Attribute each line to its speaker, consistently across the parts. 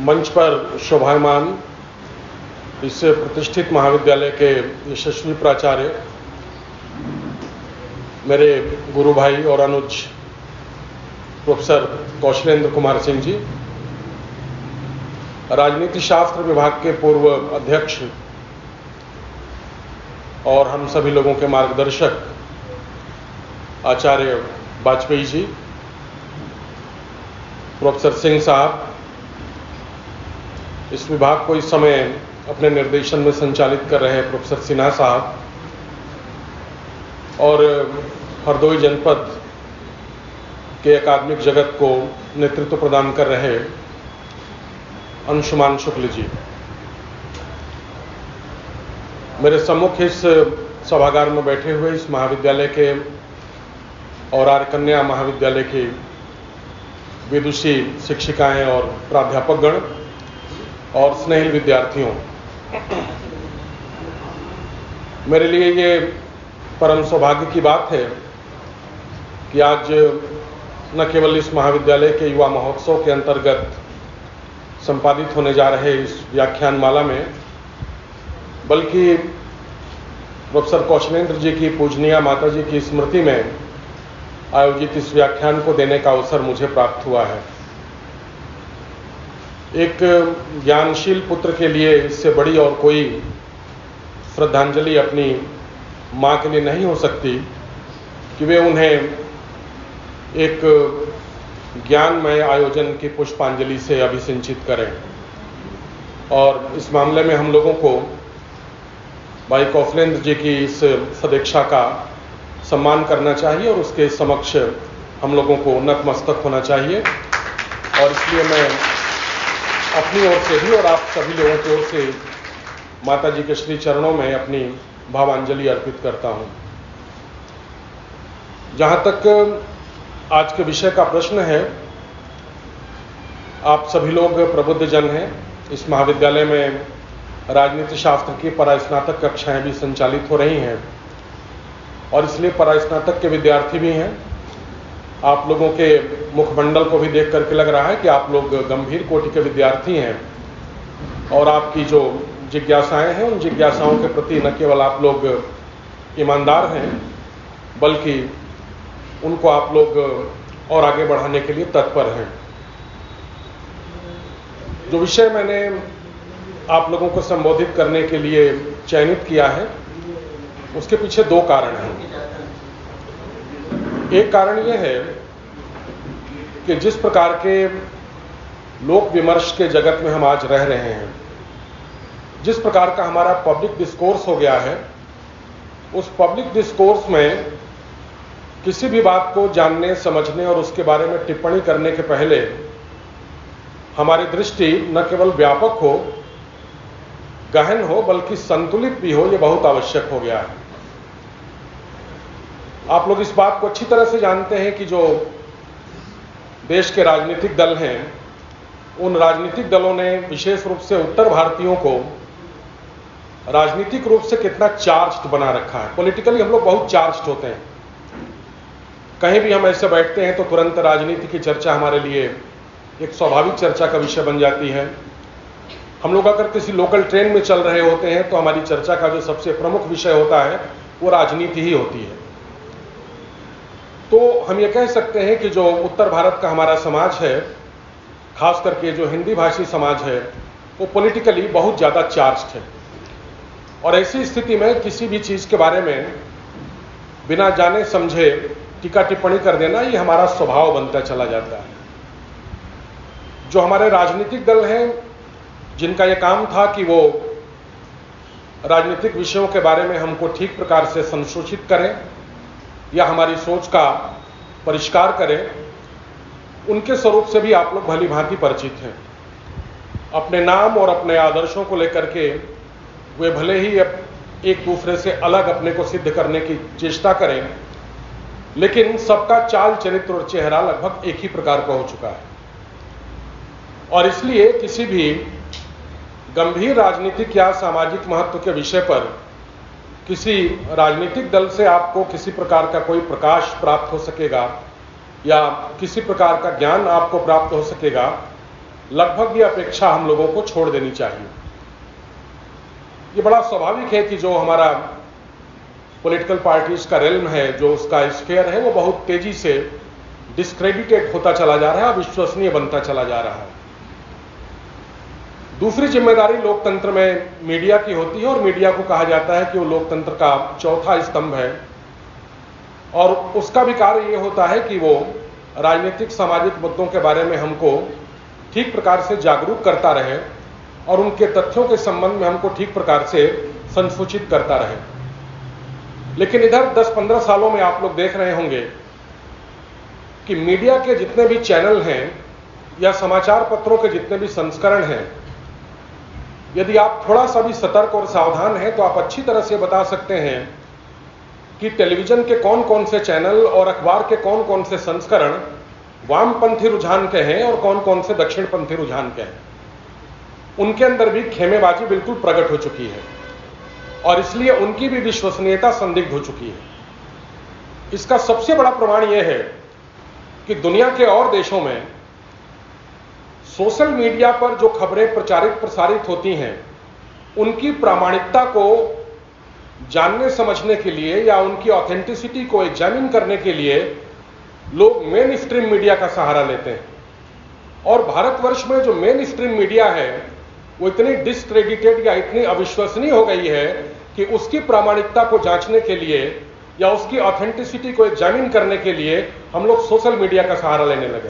Speaker 1: मंच पर शोभायमान इस प्रतिष्ठित महाविद्यालय के यशस्वी प्राचार्य, मेरे गुरु भाई और अनुज प्रोफेसर कौशलेंद्र कुमार सिंह जी, राजनीति शास्त्र विभाग के पूर्व अध्यक्ष और हम सभी लोगों के मार्गदर्शक आचार्य वाजपेयी जी, प्रोफेसर सिंह साहब, इस विभाग को इस समय अपने निर्देशन में संचालित कर रहे हैं प्रोफेसर सिन्हा साहब, और हरदोई जनपद के अकादमिक जगत को नेतृत्व प्रदान कर रहे अंशुमान शुक्ल जी। मेरे सम्मुख इस सभागार में बैठे हुए इस महाविद्यालय के और आर्य कन्या महाविद्यालय की विदुषी शिक्षिकाएं और प्राध्यापकगण और स्नेहिल विद्यार्थियों, मेरे लिए ये परम सौभाग्य की बात है कि आज न केवल इस महाविद्यालय के युवा महोत्सव के अंतर्गत संपादित होने जा रहे इस व्याख्यानमाला में, बल्कि प्रोफेसर कौशलेंद्र जी की पूजनीय माता जी की स्मृति में आयोजित इस व्याख्यान को देने का अवसर मुझे प्राप्त हुआ है। एक ज्ञानशील पुत्र के लिए इससे बड़ी और कोई श्रद्धांजलि अपनी माँ के लिए नहीं हो सकती कि वे उन्हें एक ज्ञानमय आयोजन की पुष्पांजलि से अभिसिंचित करें। और इस मामले में हम लोगों को भाई कौशलेंद्र जी की इस सदिक्षा का सम्मान करना चाहिए और उसके समक्ष हम लोगों को नतमस्तक होना चाहिए। और इसलिए मैं अपनी ओर से भी और आप सभी लोगों की ओर से माता जी के श्री चरणों में अपनी भावांजलि अर्पित करता हूं। जहां तक आज के विषय का प्रश्न है, आप सभी लोग प्रबुद्ध जन हैं। इस महाविद्यालय में राजनीति शास्त्र की परास्नातक कक्षाएं भी संचालित हो रही हैं और इसलिए परास्नातक के विद्यार्थी भी हैं। आप लोगों के मुखमंडल को भी देख करके लग रहा है कि आप लोग गंभीर कोटि के विद्यार्थी हैं और आपकी जो जिज्ञासाएं हैं उन जिज्ञासाओं के प्रति न केवल आप लोग ईमानदार हैं, बल्कि उनको आप लोग और आगे बढ़ाने के लिए तत्पर हैं। जो विषय मैंने आप लोगों को संबोधित करने के लिए चयनित किया है, उसके पीछे दो कारण हैं। एक कारण यह है कि जिस प्रकार के लोक विमर्श के जगत में हम आज रह रहे हैं, जिस प्रकार का हमारा पब्लिक डिस्कोर्स हो गया है, उस पब्लिक डिस्कोर्स में किसी भी बात को जानने, समझने और उसके बारे में टिप्पणी करने के पहले हमारी दृष्टि न केवल व्यापक हो, गहन हो, बल्कि संतुलित भी हो। यह बहुत आवश्यक हो गया है। आप लोग इस बात को अच्छी तरह से जानते हैं कि जो देश के राजनीतिक दल हैं, उन राजनीतिक दलों ने विशेष रूप से उत्तर भारतीयों को राजनीतिक रूप से कितना चार्ज्ड बना रखा है। पॉलिटिकली हम लोग बहुत चार्ज्ड होते हैं। कहीं भी हम ऐसे बैठते हैं तो तुरंत राजनीति की चर्चा हमारे लिए एक स्वाभाविक चर्चा का विषय बन जाती है। हम लोग अगर किसी लोकल ट्रेन में चल रहे होते हैं तो हमारी चर्चा का जो सबसे प्रमुख विषय होता है वो राजनीति ही होती है। तो हम ये कह सकते हैं कि जो उत्तर भारत का हमारा समाज है, खास करके जो हिंदी भाषी समाज है, वो पॉलिटिकली बहुत ज़्यादा चार्ज्ड है। और ऐसी स्थिति में किसी भी चीज़ के बारे में बिना जाने समझे टीका टिप्पणी कर देना, ये हमारा स्वभाव बनता चला जाता है। जो हमारे राजनीतिक दल हैं, जिनका ये काम था कि वो राजनीतिक विषयों के बारे में हमको ठीक प्रकार से संशोधित करें या हमारी सोच का परिष्कार करें, उनके स्वरूप से भी आप लोग भली भांति परिचित हैं। अपने नाम और अपने आदर्शों को लेकर के वे भले ही एक दूसरे से अलग अपने को सिद्ध करने की चेष्टा करें, लेकिन सबका चाल, चरित्र और चेहरा लगभग एक ही प्रकार का हो चुका है। और इसलिए किसी भी गंभीर राजनीतिक या सामाजिक महत्व के विषय पर किसी राजनीतिक दल से आपको किसी प्रकार का कोई प्रकाश प्राप्त हो सकेगा या किसी प्रकार का ज्ञान आपको प्राप्त हो सकेगा, लगभग ये अपेक्षा हम लोगों को छोड़ देनी चाहिए। ये बड़ा स्वाभाविक है कि जो हमारा पॉलिटिकल पार्टीज का रेल्म है, जो उसका स्फीयर है, वो बहुत तेजी से डिस्क्रेडिटेड होता चला जा रहा है, अविश्वसनीय बनता चला जा रहा है। दूसरी जिम्मेदारी लोकतंत्र में मीडिया की होती है, और मीडिया को कहा जाता है कि वो लोकतंत्र का चौथा स्तंभ है, और उसका भी कार्य ये होता है कि वो राजनीतिक सामाजिक मुद्दों के बारे में हमको ठीक प्रकार से जागरूक करता रहे और उनके तथ्यों के संबंध में हमको ठीक प्रकार से संसूचित करता रहे। लेकिन इधर 10-15 सालों में आप लोग देख रहे होंगे कि मीडिया के जितने भी चैनल हैं या समाचार पत्रों के जितने भी संस्करण हैं, यदि आप थोड़ा सा भी सतर्क और सावधान हैं तो आप अच्छी तरह से बता सकते हैं कि टेलीविजन के कौन कौन से चैनल और अखबार के कौन कौन से संस्करण वामपंथी रुझान के हैं और कौन कौन से दक्षिणपंथी रुझान के हैं। उनके अंदर भी खेमेबाजी बिल्कुल प्रकट हो चुकी है और इसलिए उनकी भी विश्वसनीयता संदिग्ध हो चुकी है। इसका सबसे बड़ा प्रमाण यह है कि दुनिया के और देशों में सोशल मीडिया पर जो खबरें प्रचारित प्रसारित होती हैं, उनकी प्रामाणिकता को जानने समझने के लिए या उनकी ऑथेंटिसिटी को एग्जामिन करने के लिए लोग मेन स्ट्रीम मीडिया का सहारा लेते हैं। और भारतवर्ष में जो मेन स्ट्रीम मीडिया है वो इतनी डिस्क्रेडिटेड या इतनी अविश्वसनीय हो गई है कि उसकी प्रामाणिकता को जांचने के लिए या उसकी ऑथेंटिसिटी को एग्जामिन करने के लिए हम लोग सोशल मीडिया का सहारा लेने लगे।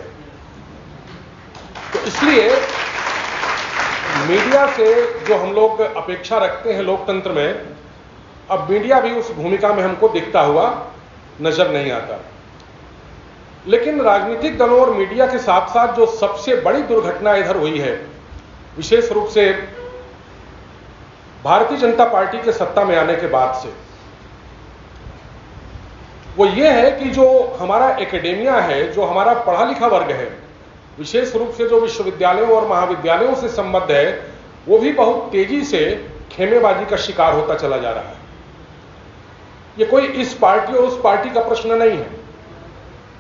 Speaker 1: तो इसलिए मीडिया से जो हम लोग अपेक्षा रखते हैं लोकतंत्र में, अब मीडिया भी उस भूमिका में हमको दिखता हुआ नजर नहीं आता। लेकिन राजनीतिक दलों और मीडिया के साथ साथ जो सबसे बड़ी दुर्घटना इधर हुई है, विशेष रूप से भारतीय जनता पार्टी के सत्ता में आने के बाद से, वो ये है कि जो हमारा एकेडेमिया है, जो हमारा पढ़ा लिखा वर्ग है, विशेष रूप से जो विश्वविद्यालयों और महाविद्यालयों से संबद्ध है, वो भी बहुत तेजी से खेमेबाजी का शिकार होता चला जा रहा है। ये कोई इस पार्टी और उस पार्टी का प्रश्न नहीं है।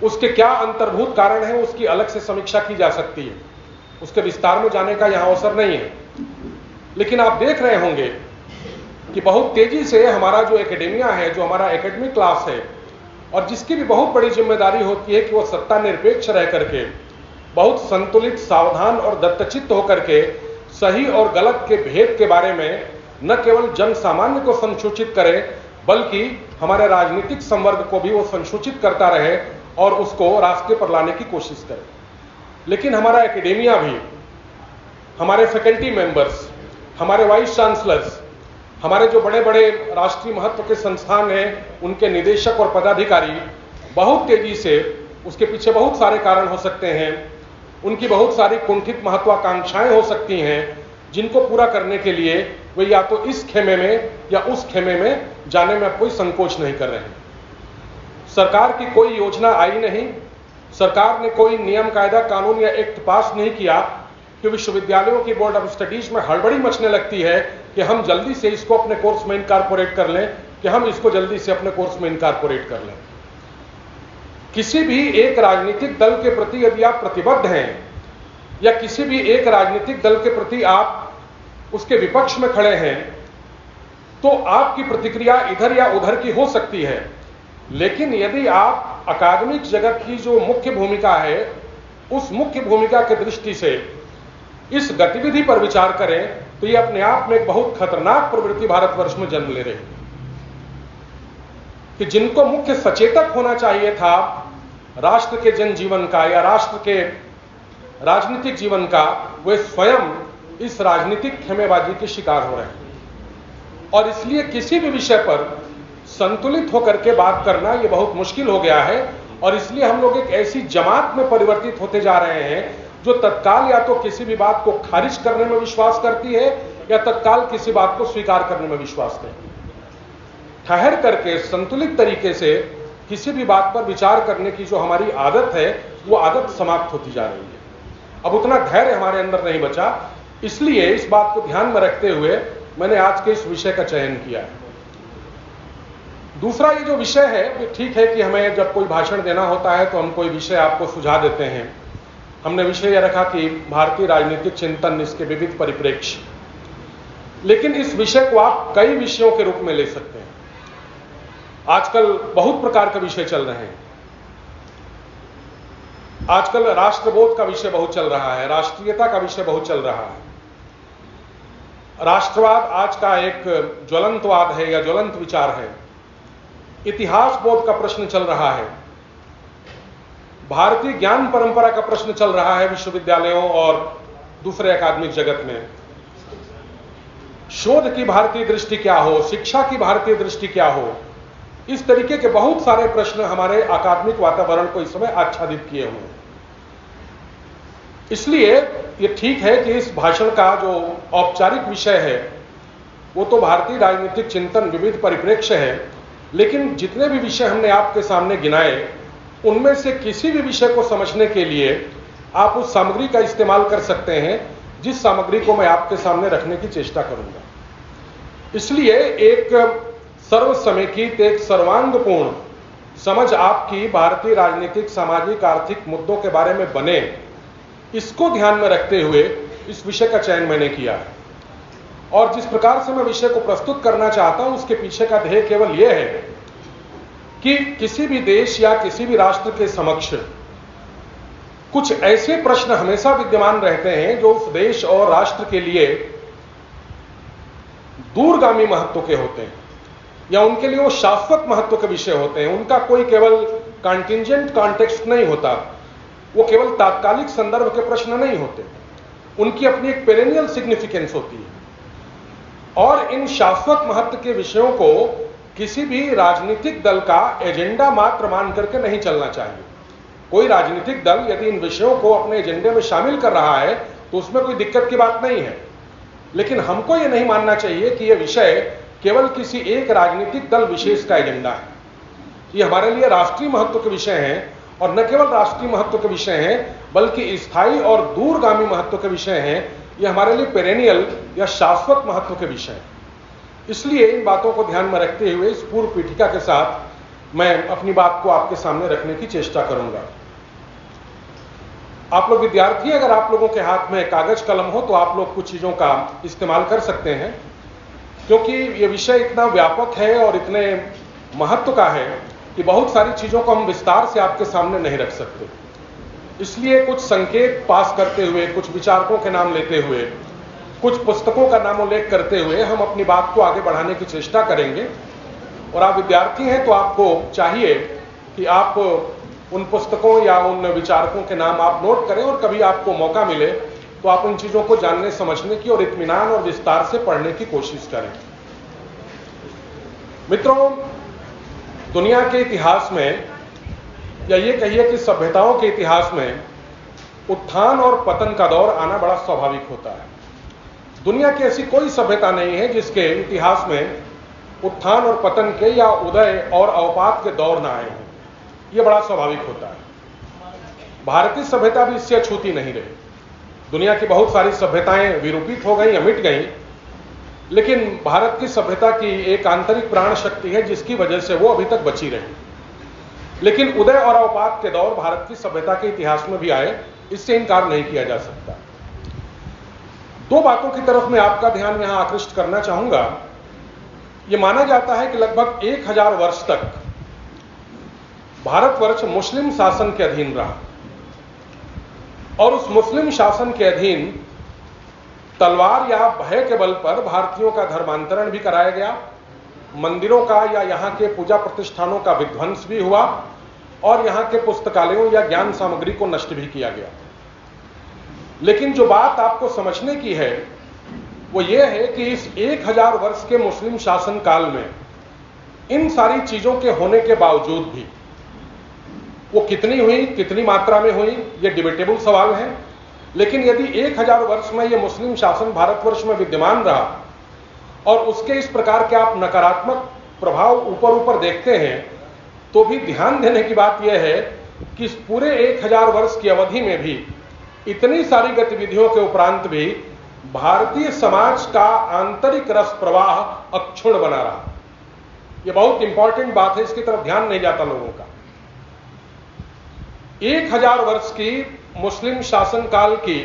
Speaker 1: उसके क्या अंतर्भूत कारण है उसकी अलग से समीक्षा की जा सकती है, उसके विस्तार में जाने का यहां अवसर नहीं है। लेकिन आप देख रहे होंगे कि बहुत तेजी से हमारा जो एकेडेमिया है, जो हमारा एकेडमिक क्लास है, और जिसकी भी बहुत बड़ी जिम्मेदारी होती है कि वो सत्ता निरपेक्ष रह करके बहुत संतुलित, सावधान और दत्तचित्त होकर के सही और गलत के भेद के बारे में न केवल जन सामान्य को संसूचित करे, बल्कि हमारे राजनीतिक संवर्ग को भी वो संसूचित करता रहे और उसको रास्ते पर लाने की कोशिश करे। लेकिन हमारा एकेडेमिया भी, हमारे फैकल्टी मेंबर्स, हमारे वाइस चांसलर्स, हमारे जो बड़े बड़े राष्ट्रीय महत्व के संस्थान हैं, उनके निदेशक और पदाधिकारी बहुत तेजी से, उसके पीछे बहुत सारे कारण हो सकते हैं, उनकी बहुत सारी कुंठित महत्वाकांक्षाएं हो सकती हैं, जिनको पूरा करने के लिए वे या तो इस खेमे में या उस खेमे में जाने में कोई संकोच नहीं कर रहे हैं। सरकार की कोई योजना आई नहीं, सरकार ने कोई नियम, कायदा, कानून या एक्ट पास नहीं किया कि विश्वविद्यालयों की बोर्ड ऑफ स्टडीज में हड़बड़ी मचने लगती है कि हम जल्दी से इसको अपने कोर्स में इनकॉर्पोरेट कर लें, कि हम इसको जल्दी से अपने कोर्स में इनकॉर्पोरेट कर लें। किसी भी एक राजनीतिक दल के प्रति यदि आप प्रतिबद्ध हैं या किसी भी एक राजनीतिक दल के प्रति आप उसके विपक्ष में खड़े हैं, तो आपकी प्रतिक्रिया इधर या उधर की हो सकती है। लेकिन यदि आप अकादमिक जगत की जो मुख्य भूमिका है, उस मुख्य भूमिका की दृष्टि से इस गतिविधि पर विचार करें, तो यह अपने आप में एक बहुत खतरनाक प्रवृत्ति भारतवर्ष में जन्म ले रही है कि जिनको मुख्य सचेतक होना चाहिए था राष्ट्र के जनजीवन का या राष्ट्र के राजनीतिक जीवन का, वे स्वयं इस राजनीतिक खेमेबाजी के शिकार हो रहे हैं। और इसलिए किसी भी विषय पर संतुलित होकर के बात करना यह बहुत मुश्किल हो गया है। और इसलिए हम लोग एक ऐसी जमात में परिवर्तित होते जा रहे हैं जो तत्काल या तो किसी भी बात को खारिज करने में विश्वास करती है या तत्काल किसी बात को स्वीकार करने में विश्वास करती है। ठहर करके संतुलित तरीके से किसी भी बात पर विचार करने की जो हमारी आदत है, वो आदत समाप्त होती जा रही है। अब उतना धैर्य हमारे अंदर नहीं बचा। इसलिए इस बात को ध्यान में रखते हुए मैंने आज के इस विषय का चयन किया है। दूसरा, ये जो विषय है, वो ठीक है कि हमें जब कोई भाषण देना होता है तो हम कोई विषय आपको सुझा देते हैं, हमने विषय यह रखा कि भारतीय राजनीतिक चिंतन, इसके विविध परिप्रेक्ष्य। लेकिन इस विषय को आप कई विषयों के रूप में ले सकते हैं। आजकल बहुत प्रकार के विषय चल रहे हैं। आजकल राष्ट्रबोध का विषय बहुत चल रहा है, राष्ट्रीयता का विषय बहुत चल रहा है। राष्ट्रवाद आज का एक ज्वलंतवाद है या ज्वलंत विचार है। इतिहास बोध का प्रश्न चल रहा है। भारतीय ज्ञान परंपरा का प्रश्न चल रहा है विश्वविद्यालयों और दूसरे अकादमिक जगत में। शोध की भारतीय दृष्टि क्या हो, शिक्षा की भारतीय दृष्टि क्या हो, इस तरीके के बहुत सारे प्रश्न हमारे अकादमिक वातावरण को इस समय आच्छादित किए हुए हैं। इसलिए यह ठीक है कि इस भाषण का जो औपचारिक विषय है वो तो भारतीय राजनीतिक चिंतन, विविध परिप्रेक्ष्य है, लेकिन जितने भी विषय हमने आपके सामने गिनाए उनमें से किसी भी विषय को समझने के लिए आप उस सामग्री का इस्तेमाल कर सकते हैं जिस सामग्री को मैं आपके सामने रखने की चेष्टा करूंगा। इसलिए एक सर्वसमेकित, एक सर्वांगपूर्ण समझ आपकी भारतीय राजनीतिक, सामाजिक, आर्थिक मुद्दों के बारे में बने, इसको ध्यान में रखते हुए इस विषय का चयन मैंने किया है। और जिस प्रकार से मैं विषय को प्रस्तुत करना चाहता हूं उसके पीछे का ध्येय केवल यह है कि किसी भी देश या किसी भी राष्ट्र के समक्ष कुछ ऐसे प्रश्न हमेशा विद्यमान रहते हैं जो उस देश और राष्ट्र के लिए दूरगामी महत्व के होते हैं या उनके लिए वो शाश्वत महत्व के विषय होते हैं। उनका कोई केवल कॉन्टिंजेंट कॉन्टेक्स्ट नहीं होता, वो केवल तात्कालिक संदर्भ के प्रश्न नहीं होते, उनकी अपनी एक पेरेनियल सिग्निफिकेंस होती है। और इन शाश्वत महत्व के विषयों को किसी भी राजनीतिक दल का एजेंडा मात्र मान करके नहीं चलना चाहिए। कोई राजनीतिक दल यदि इन विषयों को अपने एजेंडे में शामिल कर रहा है तो उसमें कोई दिक्कत की बात नहीं है, लेकिन हमको यह नहीं मानना चाहिए कि यह विषय केवल किसी एक राजनीतिक दल विशेष का एजेंडा है। ये हमारे लिए राष्ट्रीय महत्व के विषय हैं, और न केवल राष्ट्रीय महत्व के विषय हैं बल्कि स्थायी और दूरगामी महत्व के विषय हैं। ये हमारे लिए पेरेनियल या शाश्वत महत्व के विषय हैं। इसलिए इन बातों को ध्यान में रखते हुए इस पूर्व पीठिका के साथ मैं अपनी बात को आपके सामने रखने की चेष्टा करूंगा। आप लोग विद्यार्थी, अगर आप लोगों के हाथ में कागज कलम हो तो आप लोग कुछ चीजों का इस्तेमाल कर सकते हैं, क्योंकि यह विषय इतना व्यापक है और इतने महत्व का है कि बहुत सारी चीजों को हम विस्तार से आपके सामने नहीं रख सकते। इसलिए कुछ संकेत पास करते हुए, कुछ विचारकों के नाम लेते हुए, कुछ पुस्तकों का नामोल्लेख करते हुए हम अपनी बात को आगे बढ़ाने की चेष्टा करेंगे। और आप विद्यार्थी हैं तो आपको चाहिए कि आप उन पुस्तकों या उन विचारकों के नाम आप नोट करें, और कभी आपको मौका मिले तो आप उन चीजों को जानने, समझने की और इत्मीनान और विस्तार से पढ़ने की कोशिश करें। मित्रों, दुनिया के इतिहास में, या ये कहिए कि सभ्यताओं के इतिहास में, उत्थान और पतन का दौर आना बड़ा स्वाभाविक होता है। दुनिया की ऐसी कोई सभ्यता नहीं है जिसके इतिहास में उत्थान और पतन के या उदय और अवपात के दौर ना आए हों। यह बड़ा स्वाभाविक होता है। भारतीय सभ्यता भी इससे अछूती नहीं रही। दुनिया की बहुत सारी सभ्यताएं विरूपित हो गई या मिट गई, लेकिन भारत की सभ्यता की एक आंतरिक प्राण शक्ति है जिसकी वजह से वो अभी तक बची रही। लेकिन उदय और अवपात के दौर भारत की सभ्यता के इतिहास में भी आए, इससे इनकार नहीं किया जा सकता। दो बातों की तरफ मैं आपका ध्यान यहां आकृष्ट करना चाहूंगा। यह माना जाता है कि लगभग 1000 वर्ष तक भारतवर्ष मुस्लिम शासन के अधीन रहा, और उस मुस्लिम शासन के अधीन तलवार या भय के बल पर भारतीयों का धर्मांतरण भी कराया गया, मंदिरों का या यहाँ के पूजा प्रतिष्ठानों का विध्वंस भी हुआ, और यहाँ के पुस्तकालयों या ज्ञान सामग्री को नष्ट भी किया गया। लेकिन जो बात आपको समझने की है वो ये है कि इस 1000 वर्ष के मुस्लिम शासन काल में इन सारी चीजों के होने के बावजूद भी वो कितनी हुई, कितनी मात्रा में हुई, ये डिबेटेबल सवाल है। लेकिन यदि 1000 वर्ष में ये मुस्लिम शासन भारतवर्ष में विद्यमान रहा और उसके इस प्रकार के आप नकारात्मक प्रभाव ऊपर ऊपर देखते हैं, तो भी ध्यान देने की बात यह है कि इस पूरे 1000 वर्ष की अवधि में भी इतनी सारी गतिविधियों के उपरांत भी भारतीय समाज का आंतरिक रस प्रवाह अक्षुण्ण बना रहा। यह बहुत इंपॉर्टेंट बात है, इसकी तरफ ध्यान नहीं जाता लोगों का। 1000 वर्ष की मुस्लिम शासनकाल की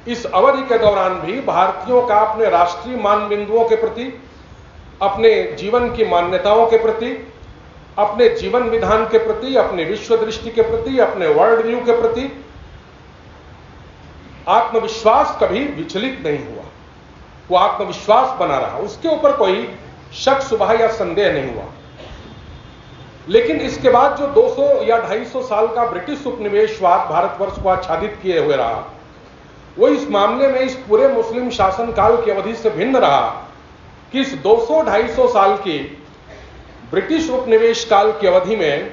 Speaker 1: इस अवधि के दौरान भी भारतीयों का अपने राष्ट्रीय मानबिंदुओं के प्रति, अपने जीवन की मान्यताओं के प्रति, अपने जीवन विधान के प्रति, अपने विश्व दृष्टि के प्रति, अपने वर्ल्ड व्यू के प्रति आत्मविश्वास कभी विचलित नहीं हुआ। वो आत्मविश्वास बना रहा, उसके ऊपर कोई शक शुबह या संदेह नहीं हुआ। लेकिन इसके बाद जो 200 या 250 साल का ब्रिटिश उपनिवेशवाद भारतवर्ष को आच्छादित किए हुए रहा, वो इस मामले में इस पूरे मुस्लिम शासनकाल की अवधि से भिन्न रहा कि इस 200-250 साल की ब्रिटिश उपनिवेश काल की अवधि में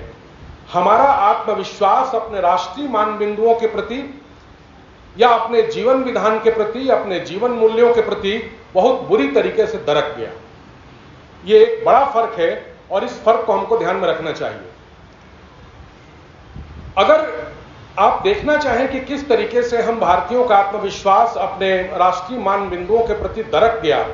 Speaker 1: हमारा आत्मविश्वास अपने राष्ट्रीय मानबिंदुओं के प्रति या अपने जीवन विधान के प्रति, अपने जीवन मूल्यों के प्रति बहुत बुरी तरीके से दरक गया। ये एक बड़ा फर्क है और इस फर्क को हमको ध्यान में रखना चाहिए। अगर आप देखना चाहें कि किस तरीके से हम भारतीयों का आत्मविश्वास अपने राष्ट्रीय मानबिंदुओं के प्रति दरक गया,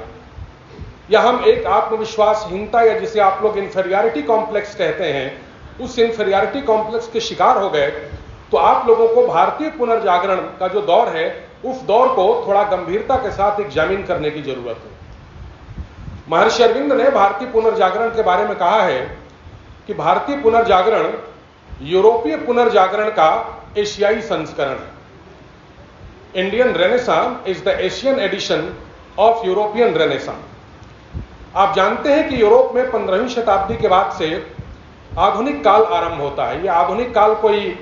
Speaker 1: या हम एक आत्मविश्वासहीनता या जिसे आप लोग इंफीरियरिटी कॉम्प्लेक्स कहते हैं, उस इंफीरियरिटी कॉम्प्लेक्स के शिकार हो गए, तो आप लोगों को भारतीय पुनर्जागरण का जो दौर है, उस दौर को थोड़ा गंभीरता के साथ एग्जामिन करने की जरूरत है। महर्षि अरविंद ने भारतीय पुनर्जागरण के बारे में कहा है कि भारतीय पुनर्जागरण यूरोपीय पुनर्जागरण का एशियाई संस्करण है। Indian renaissance is the Asian edition of European renaissance. आप जानते हैं कि यूरोप में 15वीं शताब्दी के बाद से आधुनिक काल आरंभ होता है। यह आधुनिक काल कोई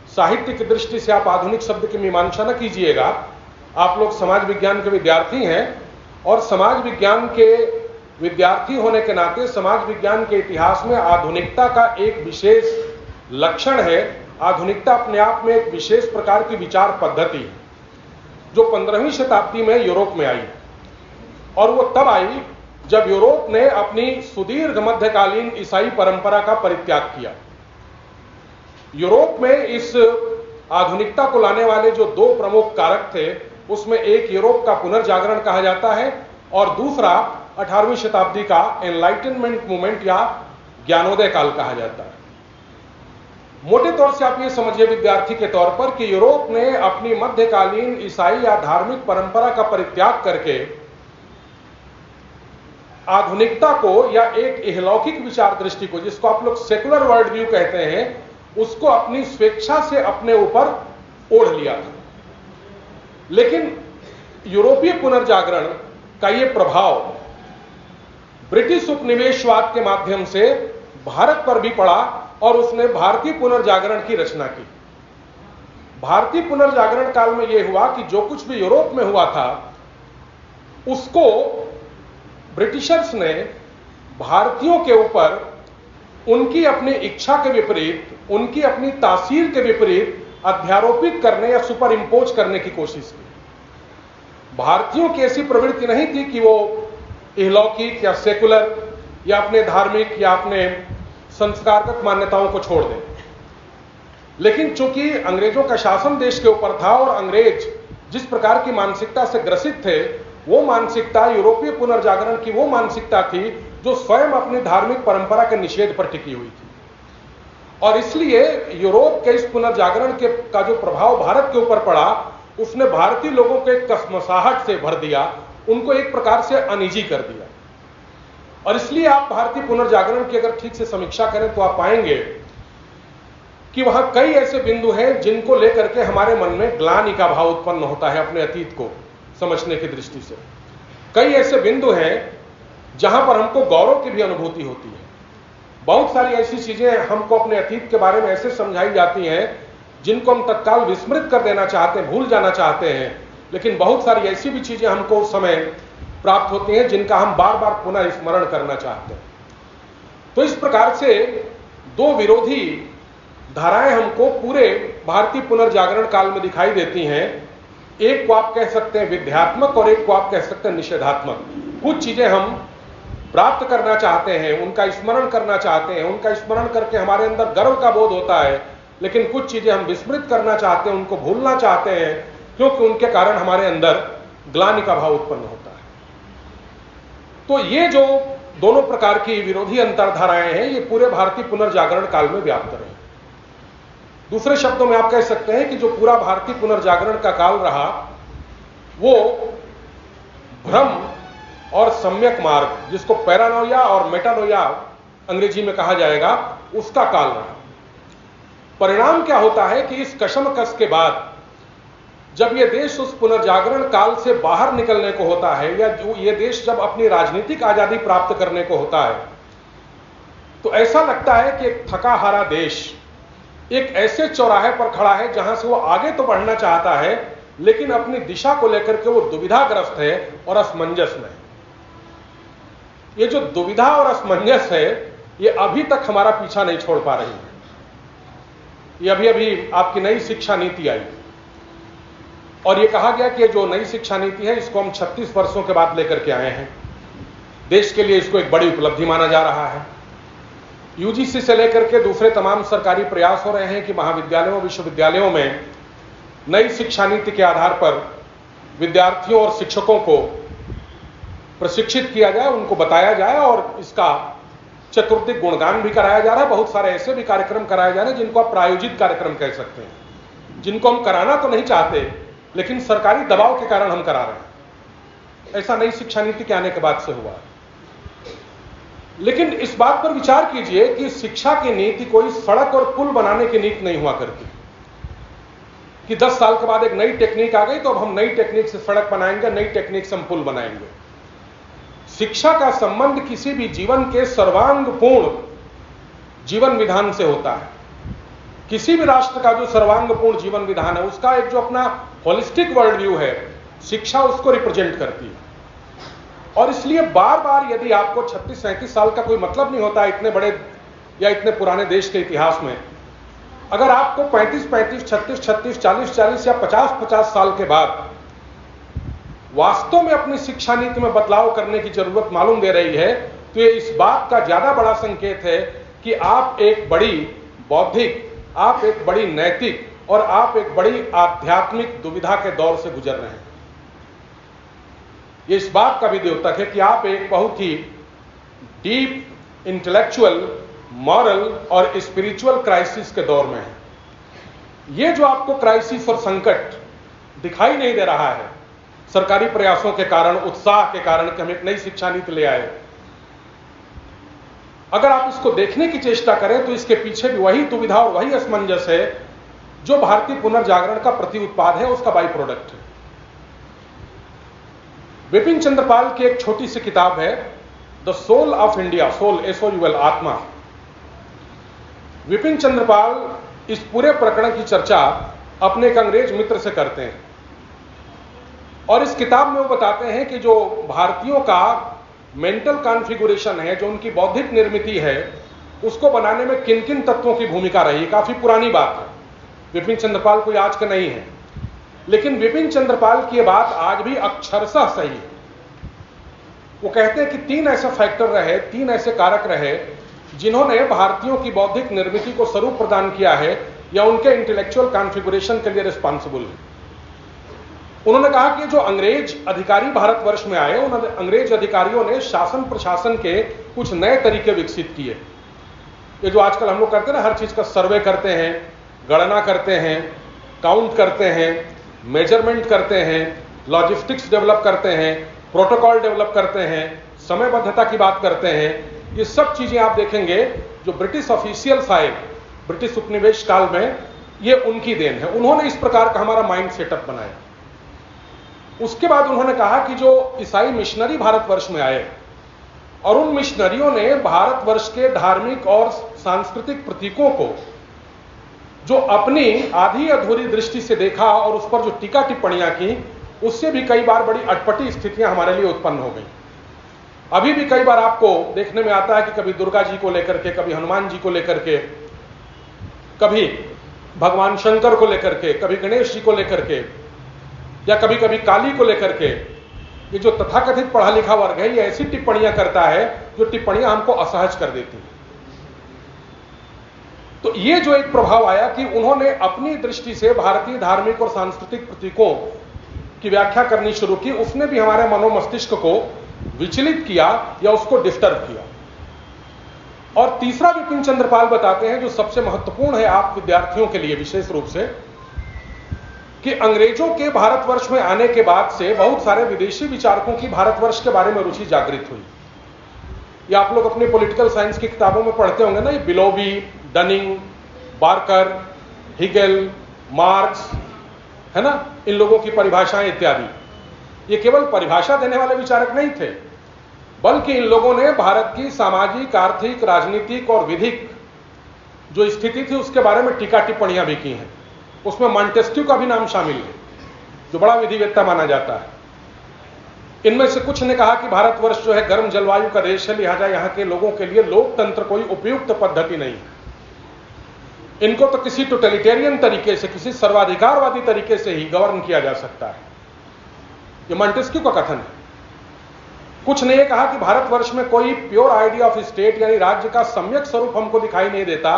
Speaker 1: साहित्य की दृष्टि से आप आधुनिक शब्द की मीमांसा न कीजिएगा। आप लोग समाज विज्ञान के विद्यार्थी हैं और समाज विज्ञान के विद्यार्थी होने के नाते समाज विज्ञान के इतिहास में आधुनिकता का एक विशेष लक्षण है। आधुनिकता अपने आप में एक विशेष प्रकार की विचार पद्धति है जो 15वीं शताब्दी में यूरोप में आई, और वो तब आई जब यूरोप ने अपनी सुदीर्घ मध्यकालीन ईसाई परंपरा का परित्याग किया। यूरोप में इस आधुनिकता को लाने वाले जो दो प्रमुख कारक थे, उसमें एक यूरोप का पुनर्जागरण कहा जाता है और दूसरा 18वीं शताब्दी का एनलाइटनमेंट मूवमेंट या ज्ञानोदय काल कहा जाता है। मोटे तौर से आप ये समझिए विद्यार्थी के तौर पर कि यूरोप ने अपनी मध्यकालीन ईसाई या धार्मिक परंपरा का परित्याग करके आधुनिकता को या एक इहलौकिक विचार दृष्टि को, जिसको आप लोग सेकुलर वर्ल्ड व्यू कहते हैं, उसको अपनी स्वेच्छा से अपने ऊपर ओढ़ लिया था। लेकिन यूरोपीय पुनर्जागरण का यह प्रभाव ब्रिटिश उपनिवेशवाद के माध्यम से भारत पर भी पड़ा और उसने भारतीय पुनर्जागरण की रचना की। भारतीय पुनर्जागरण काल में यह हुआ कि जो कुछ भी यूरोप में हुआ था उसको ब्रिटिशर्स ने भारतीयों के ऊपर उनकी अपनी इच्छा के विपरीत, उनकी अपनी तासीर के विपरीत अध्यारोपित करने या सुपर इंपोज करने की कोशिश की। भारतीयों की ऐसी प्रवृत्ति नहीं थी कि वो इहलौकिक या सेकुलर या अपने धार्मिक या अपने संस्कारगत मान्यताओं को छोड़ दें, लेकिन चूंकि अंग्रेजों का शासन देश के ऊपर था और अंग्रेज जिस प्रकार की मानसिकता से ग्रसित थे, वो मानसिकता यूरोपीय पुनर्जागरण की वो मानसिकता थी जो स्वयं अपनी धार्मिक परंपरा के निषेध पर टिकी हुई थी। और इसलिए यूरोप के इस पुनर्जागरण का जो प्रभाव भारत के ऊपर पड़ा, उसने भारतीय लोगों को एक कसमसाहट से भर दिया, उनको एक प्रकार से अनईजी कर दिया। और इसलिए आप भारतीय पुनर्जागरण की अगर ठीक से समीक्षा करें तो आप पाएंगे कि वहां कई ऐसे बिंदु हैं जिनको लेकर के हमारे मन में ग्लानि का भाव उत्पन्न होता है अपने अतीत को समझने की दृष्टि से। कई ऐसे बिंदु हैं जहां पर हमको गौरव की भी अनुभूति होती है। बहुत सारी ऐसी चीजें हमको अपने अतीत के बारे में ऐसे समझाई जाती हैं जिनको हम तत्काल विस्मृत कर देना चाहते हैं, भूल जाना चाहते हैं, लेकिन बहुत सारी ऐसी भी चीजें हमको उस समय प्राप्त होती हैं जिनका हम बार बार पुनः स्मरण करना चाहते हैं। तो इस प्रकार से दो विरोधी धाराएं हमको पूरे भारतीय पुनर्जागरण काल में दिखाई देती हैं। एक को आप कह सकते हैं विध्यात्मक और एक को आप कह सकते हैं निषेधात्मक। कुछ चीजें हम प्राप्त करना चाहते हैं, उनका स्मरण करना चाहते हैं, उनका स्मरण करके हमारे अंदर गर्व का बोध होता है, लेकिन कुछ चीजें हम विस्मृत करना चाहते हैं, उनको भूलना चाहते हैं, क्योंकि उनके कारण हमारे अंदर ग्लानि का भाव उत्पन्न होता है। तो ये जो दोनों प्रकार की विरोधी अंतरधाराएं हैं, ये पूरे भारतीय पुनर्जागरण काल में व्याप्त रहे। दूसरे शब्दों में आप कह सकते हैं कि जो पूरा भारतीय पुनर्जागरण का काल रहा वो भ्रम और सम्यक मार्ग, जिसको पैरानोया और मेटानोया अंग्रेजी में कहा जाएगा, उसका काल रहा। परिणाम क्या होता है कि इस कशमकश के बाद जब ये देश उस पुनर्जागरण काल से बाहर निकलने को होता है, या जो ये देश जब अपनी राजनीतिक आजादी प्राप्त करने को होता है, तो ऐसा लगता है कि एक थका हारा देश एक ऐसे चौराहे पर खड़ा है जहां से वो आगे तो बढ़ना चाहता है, लेकिन अपनी दिशा को लेकर के वो दुविधाग्रस्त है और असमंजस में। ये जो दुविधा और असमंजस है, ये अभी तक हमारा पीछा नहीं छोड़ पा रही है। ये अभी अभी आपकी नई शिक्षा नीति आई और ये कहा गया कि जो नई शिक्षा नीति है इसको हम 36 वर्षों के बाद लेकर के आए हैं। देश के लिए इसको एक बड़ी उपलब्धि माना जा रहा है। यूजीसी से लेकर के दूसरे तमाम सरकारी प्रयास हो रहे हैं कि महाविद्यालयों और विश्वविद्यालयों में नई शिक्षा नीति के आधार पर विद्यार्थियों और शिक्षकों को प्रशिक्षित किया जाए, उनको बताया जाए और इसका चतुर्दिक गुणगान भी कराया जा रहा है। बहुत सारे ऐसे भी कार्यक्रम कराए जा रहे हैं जिनको आप प्रायोजित कार्यक्रम कह सकते हैं, जिनको हम कराना तो नहीं चाहते लेकिन सरकारी दबाव के कारण हम करा रहे हैं। ऐसा नई शिक्षा नीति के आने के बाद से हुआ। लेकिन इस बात पर विचार कीजिए कि शिक्षा की नीति कोई सड़क और पुल बनाने की नीति नहीं हुआ करती कि 10 साल के बाद एक नई टेक्निक आ गई तो अब हम नई टेक्निक से सड़क बनाएंगे, नई टेक्निक से हम पुल बनाएंगे। शिक्षा का संबंध किसी भी जीवन के सर्वांगपूर्ण जीवन विधान से होता है। किसी भी राष्ट्र का जो सर्वांगपूर्ण जीवन विधान है, उसका एक जो अपना होलिस्टिक वर्ल्ड व्यू है, शिक्षा उसको रिप्रेजेंट करती है। और इसलिए बार बार यदि आपको 36-37 साल का कोई मतलब नहीं होता इतने बड़े या इतने पुराने देश के इतिहास में, अगर आपको 35-35, 36-36, 40-40 या 50-50 साल के बाद वास्तव में अपनी शिक्षा नीति में बदलाव करने की जरूरत मालूम दे रही है, तो ये इस बात का ज्यादा बड़ा संकेत है कि आप एक बड़ी बौद्धिक, आप एक बड़ी नैतिक और आप एक बड़ी आध्यात्मिक दुविधा के दौर से गुजर रहे हैं। ये इस बात का भी द्योतक है कि आप एक बहुत ही डीप इंटेलेक्चुअल, मॉरल और स्पिरिचुअल क्राइसिस के दौर में है। ये जो आपको क्राइसिस और संकट दिखाई नहीं दे रहा है सरकारी प्रयासों के कारण, उत्साह के कारण कि हम एक नई शिक्षा नीति ले आए, अगर आप इसको देखने की चेष्टा करें तो इसके पीछे भी वही दुविधा और वही असमंजस है जो भारतीय पुनर्जागरण का प्रति उत्पाद है, उसका बाई प्रोडक्ट है। विपिन चंद्र पाल की एक छोटी सी किताब है the soul of India, soul SOUL, आत्मा। विपिन चंद्र पाल इस पूरे प्रकरण की चर्चा अपने एक अंग्रेज मित्र से करते हैं और इस किताब में वो बताते हैं कि जो भारतीयों का मेंटल कॉन्फ़िगरेशन है, जो उनकी बौद्धिक निर्मिति है, उसको बनाने में किन किन तत्वों की भूमिका रही। काफी पुरानी बात है, विपिन चंद्रपाल कोई आज के नहीं है, लेकिन विपिन चंद्रपाल की बात आज भी अक्षरशः सही है। वो कहते हैं कि 3 ऐसे फैक्टर रहे, 3 ऐसे कारक रहे जिन्होंने भारतीयों की बौद्धिक निर्मिति को स्वरूप प्रदान किया है या उनके इंटेलेक्चुअल कॉन्फ़िगरेशन के लिए रिस्पॉन्सिबल है। उन्होंने कहा कि जो अंग्रेज अधिकारी भारतवर्ष में आए, उन अंग्रेज अधिकारियों ने शासन प्रशासन के कुछ नए तरीके विकसित किए। ये जो आजकल हम लोग करते हैं ना, हर चीज का सर्वे करते हैं, गणना करते हैं, काउंट करते हैं, मेजरमेंट करते हैं, लॉजिस्टिक्स डेवलप करते हैं, प्रोटोकॉल डेवलप करते हैं, समयबद्धता की बात करते हैं। ये सब चीजें आप देखेंगे जो ब्रिटिश ऑफिशियल्स आए ब्रिटिश उपनिवेश काल में, ये उनकी देन है। उन्होंने इस प्रकार का हमारा माइंड सेटअप बनाया। उसके बाद उन्होंने कहा कि जो ईसाई मिशनरी भारतवर्ष में आए और उन मिशनरियों ने भारतवर्ष के धार्मिक और सांस्कृतिक प्रतीकों को जो अपनी आधी अधूरी दृष्टि से देखा और उस पर जो टीका टिप्पणियां की, उससे भी कई बार बड़ी अटपटी स्थितियां हमारे लिए उत्पन्न हो गई। अभी भी कई बार आपको देखने में आता है कि कभी दुर्गा जी को लेकर के, कभी हनुमान जी को लेकर के, कभी भगवान शंकर को लेकर के, कभी गणेश जी को लेकर के, या कभी कभी काली को लेकर के, ये जो तथाकथित पढ़ा लिखा वर्ग है, ये ऐसी टिप्पणियां करता है जो टिप्पणियां हमको असहज कर देती हैं। तो ये जो एक प्रभाव आया कि उन्होंने अपनी दृष्टि से भारतीय धार्मिक और सांस्कृतिक प्रतीकों की व्याख्या करनी शुरू की, उसने भी हमारे मनोमस्तिष्क को विचलित किया या उसको डिस्टर्ब किया। और तीसरा विपिन चंद्र पाल बताते हैं, जो सबसे महत्वपूर्ण है आप विद्यार्थियों के लिए विशेष रूप से, कि अंग्रेजों के भारतवर्ष में आने के बाद से बहुत सारे विदेशी विचारकों की भारतवर्ष के बारे में रुचि जागृत हुई। ये आप लोग अपने पॉलिटिकल साइंस की किताबों में पढ़ते होंगे ना, ये बिलोबी, डनिंग, बार्कर, हिगेल, मार्क्स, है ना, इन लोगों की परिभाषाएं इत्यादि। ये केवल परिभाषा देने वाले विचारक नहीं थे, बल्कि इन लोगों ने भारत की सामाजिक, आर्थिक, राजनीतिक और विधिक जो स्थिति थी उसके बारे में टीका टिप्पणियां भी की हैं। उसमें मॉन्टेस्क्यू का भी नाम शामिल है, जो बड़ा विधिवेत्ता माना जाता है। इनमें से कुछ ने कहा कि भारतवर्ष जो है गर्म जलवायु का देश है, लिहाजा यहां के लोगों के लिए लोकतंत्र कोई उपयुक्त पद्धति नहीं है। इनको तो किसी टोटलिटेरियन तरीके से, किसी सर्वाधिकारवादी तरीके से ही गवर्न किया जा सकता है। यह मॉन्टेस्क्यू का कथन है। कुछ ने यह कहा कि भारतवर्ष में कोई प्योर आइडिया ऑफ स्टेट यानी राज्य का सम्यक स्वरूप हमको दिखाई नहीं देता।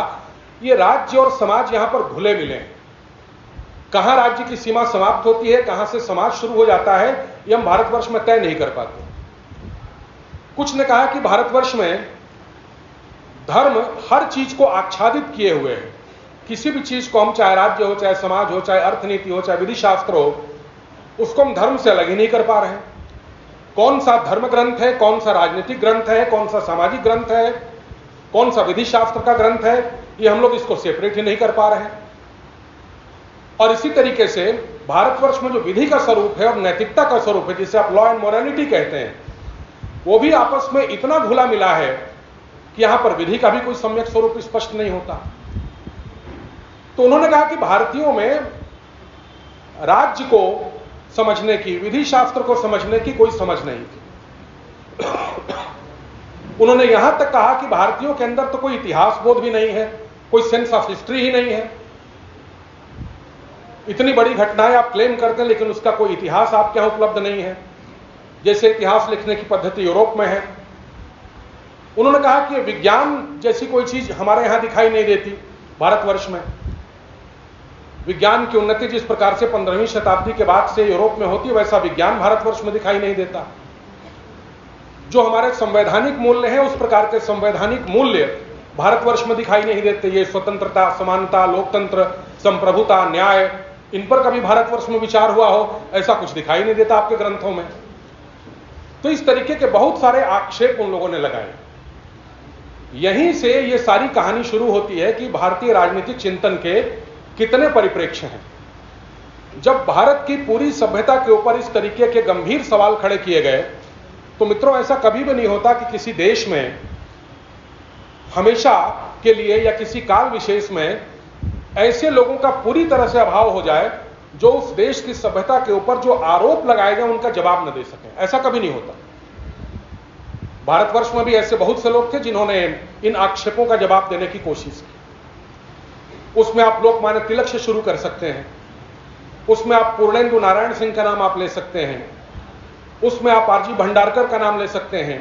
Speaker 1: ये राज्य और समाज यहां पर घुले मिले हैं। कहां राज्य की सीमा समाप्त होती है, कहां से समाज शुरू हो जाता है, यह हम भारतवर्ष में तय नहीं कर पाते। कुछ ने कहा कि भारतवर्ष में धर्म हर चीज को आच्छादित किए हुए है। किसी भी चीज को हम, चाहे राज्य हो, चाहे समाज हो, चाहे अर्थनीति हो, चाहे विधि शास्त्र हो, उसको हम धर्म से अलग ही नहीं कर पा रहे हैं। कौन सा धर्म ग्रंथ है, कौन सा राजनीतिक ग्रंथ है, कौन सा सामाजिक ग्रंथ है, कौन सा विधि शास्त्र का ग्रंथ है, ये हम लोग इसको सेपरेट ही नहीं कर पा रहे हैं। और इसी तरीके से भारतवर्ष में जो विधि का स्वरूप है और नैतिकता का स्वरूप है, जिसे आप लॉ एंड मोरालिटी कहते हैं, वो भी आपस में इतना घुला मिला है कि यहां पर विधि का भी कोई सम्यक स्वरूप स्पष्ट नहीं होता। तो उन्होंने कहा कि भारतीयों में राज्य को समझने की, विधि शास्त्र को समझने की कोई समझ नहीं थी। उन्होंने यहां तक कहा कि भारतीयों के अंदर तो कोई इतिहास बोध भी नहीं है, कोई सेंस ऑफ हिस्ट्री ही नहीं है। इतनी बड़ी घटनाएं आप क्लेम करते हैं, लेकिन उसका कोई इतिहास आपके यहां उपलब्ध नहीं है, जैसे इतिहास लिखने की पद्धति यूरोप में है। उन्होंने कहा कि विज्ञान जैसी कोई चीज हमारे यहां दिखाई नहीं देती भारतवर्ष में। विज्ञान की उन्नति जिस प्रकार से 15वीं शताब्दी के बाद से यूरोप में होती है, वैसा विज्ञान भारतवर्ष में दिखाई नहीं देता। जो हमारे संवैधानिक मूल्य हैं, उस प्रकार के संवैधानिक मूल्य भारतवर्ष में दिखाई नहीं देते। ये स्वतंत्रता, समानता, लोकतंत्र, संप्रभुता, न्याय, इन पर कभी भारतवर्ष में विचार हुआ हो, ऐसा कुछ दिखाई नहीं देता आपके ग्रंथों में। तो इस तरीके के बहुत सारे आक्षेप उन लोगों ने लगाए। यहीं से ये सारी कहानी शुरू होती है कि भारतीय राजनीतिक चिंतन के कितने परिप्रेक्ष्य हैं। जब भारत की पूरी सभ्यता के ऊपर इस तरीके के गंभीर सवाल खड़े किए गए, तो मित्रों ऐसा कभी भी नहीं होता कि किसी देश में हमेशा के लिए या किसी काल विशेष में ऐसे लोगों का पूरी तरह से अभाव हो जाए जो उस देश की सभ्यता के ऊपर जो आरोप लगाए गए उनका जवाब न दे सकें। ऐसा कभी नहीं होता। भारतवर्ष में भी ऐसे बहुत से लोग थे जिन्होंने इन आक्षेपों का जवाब देने की कोशिश की। उसमें आप लोकमान्य तिलक से शुरू कर सकते हैं, उसमें आप पूर्णेंदु नारायण सिंह का नाम आप ले सकते हैं, उसमें आप आरजी भंडारकर का नाम ले सकते हैं,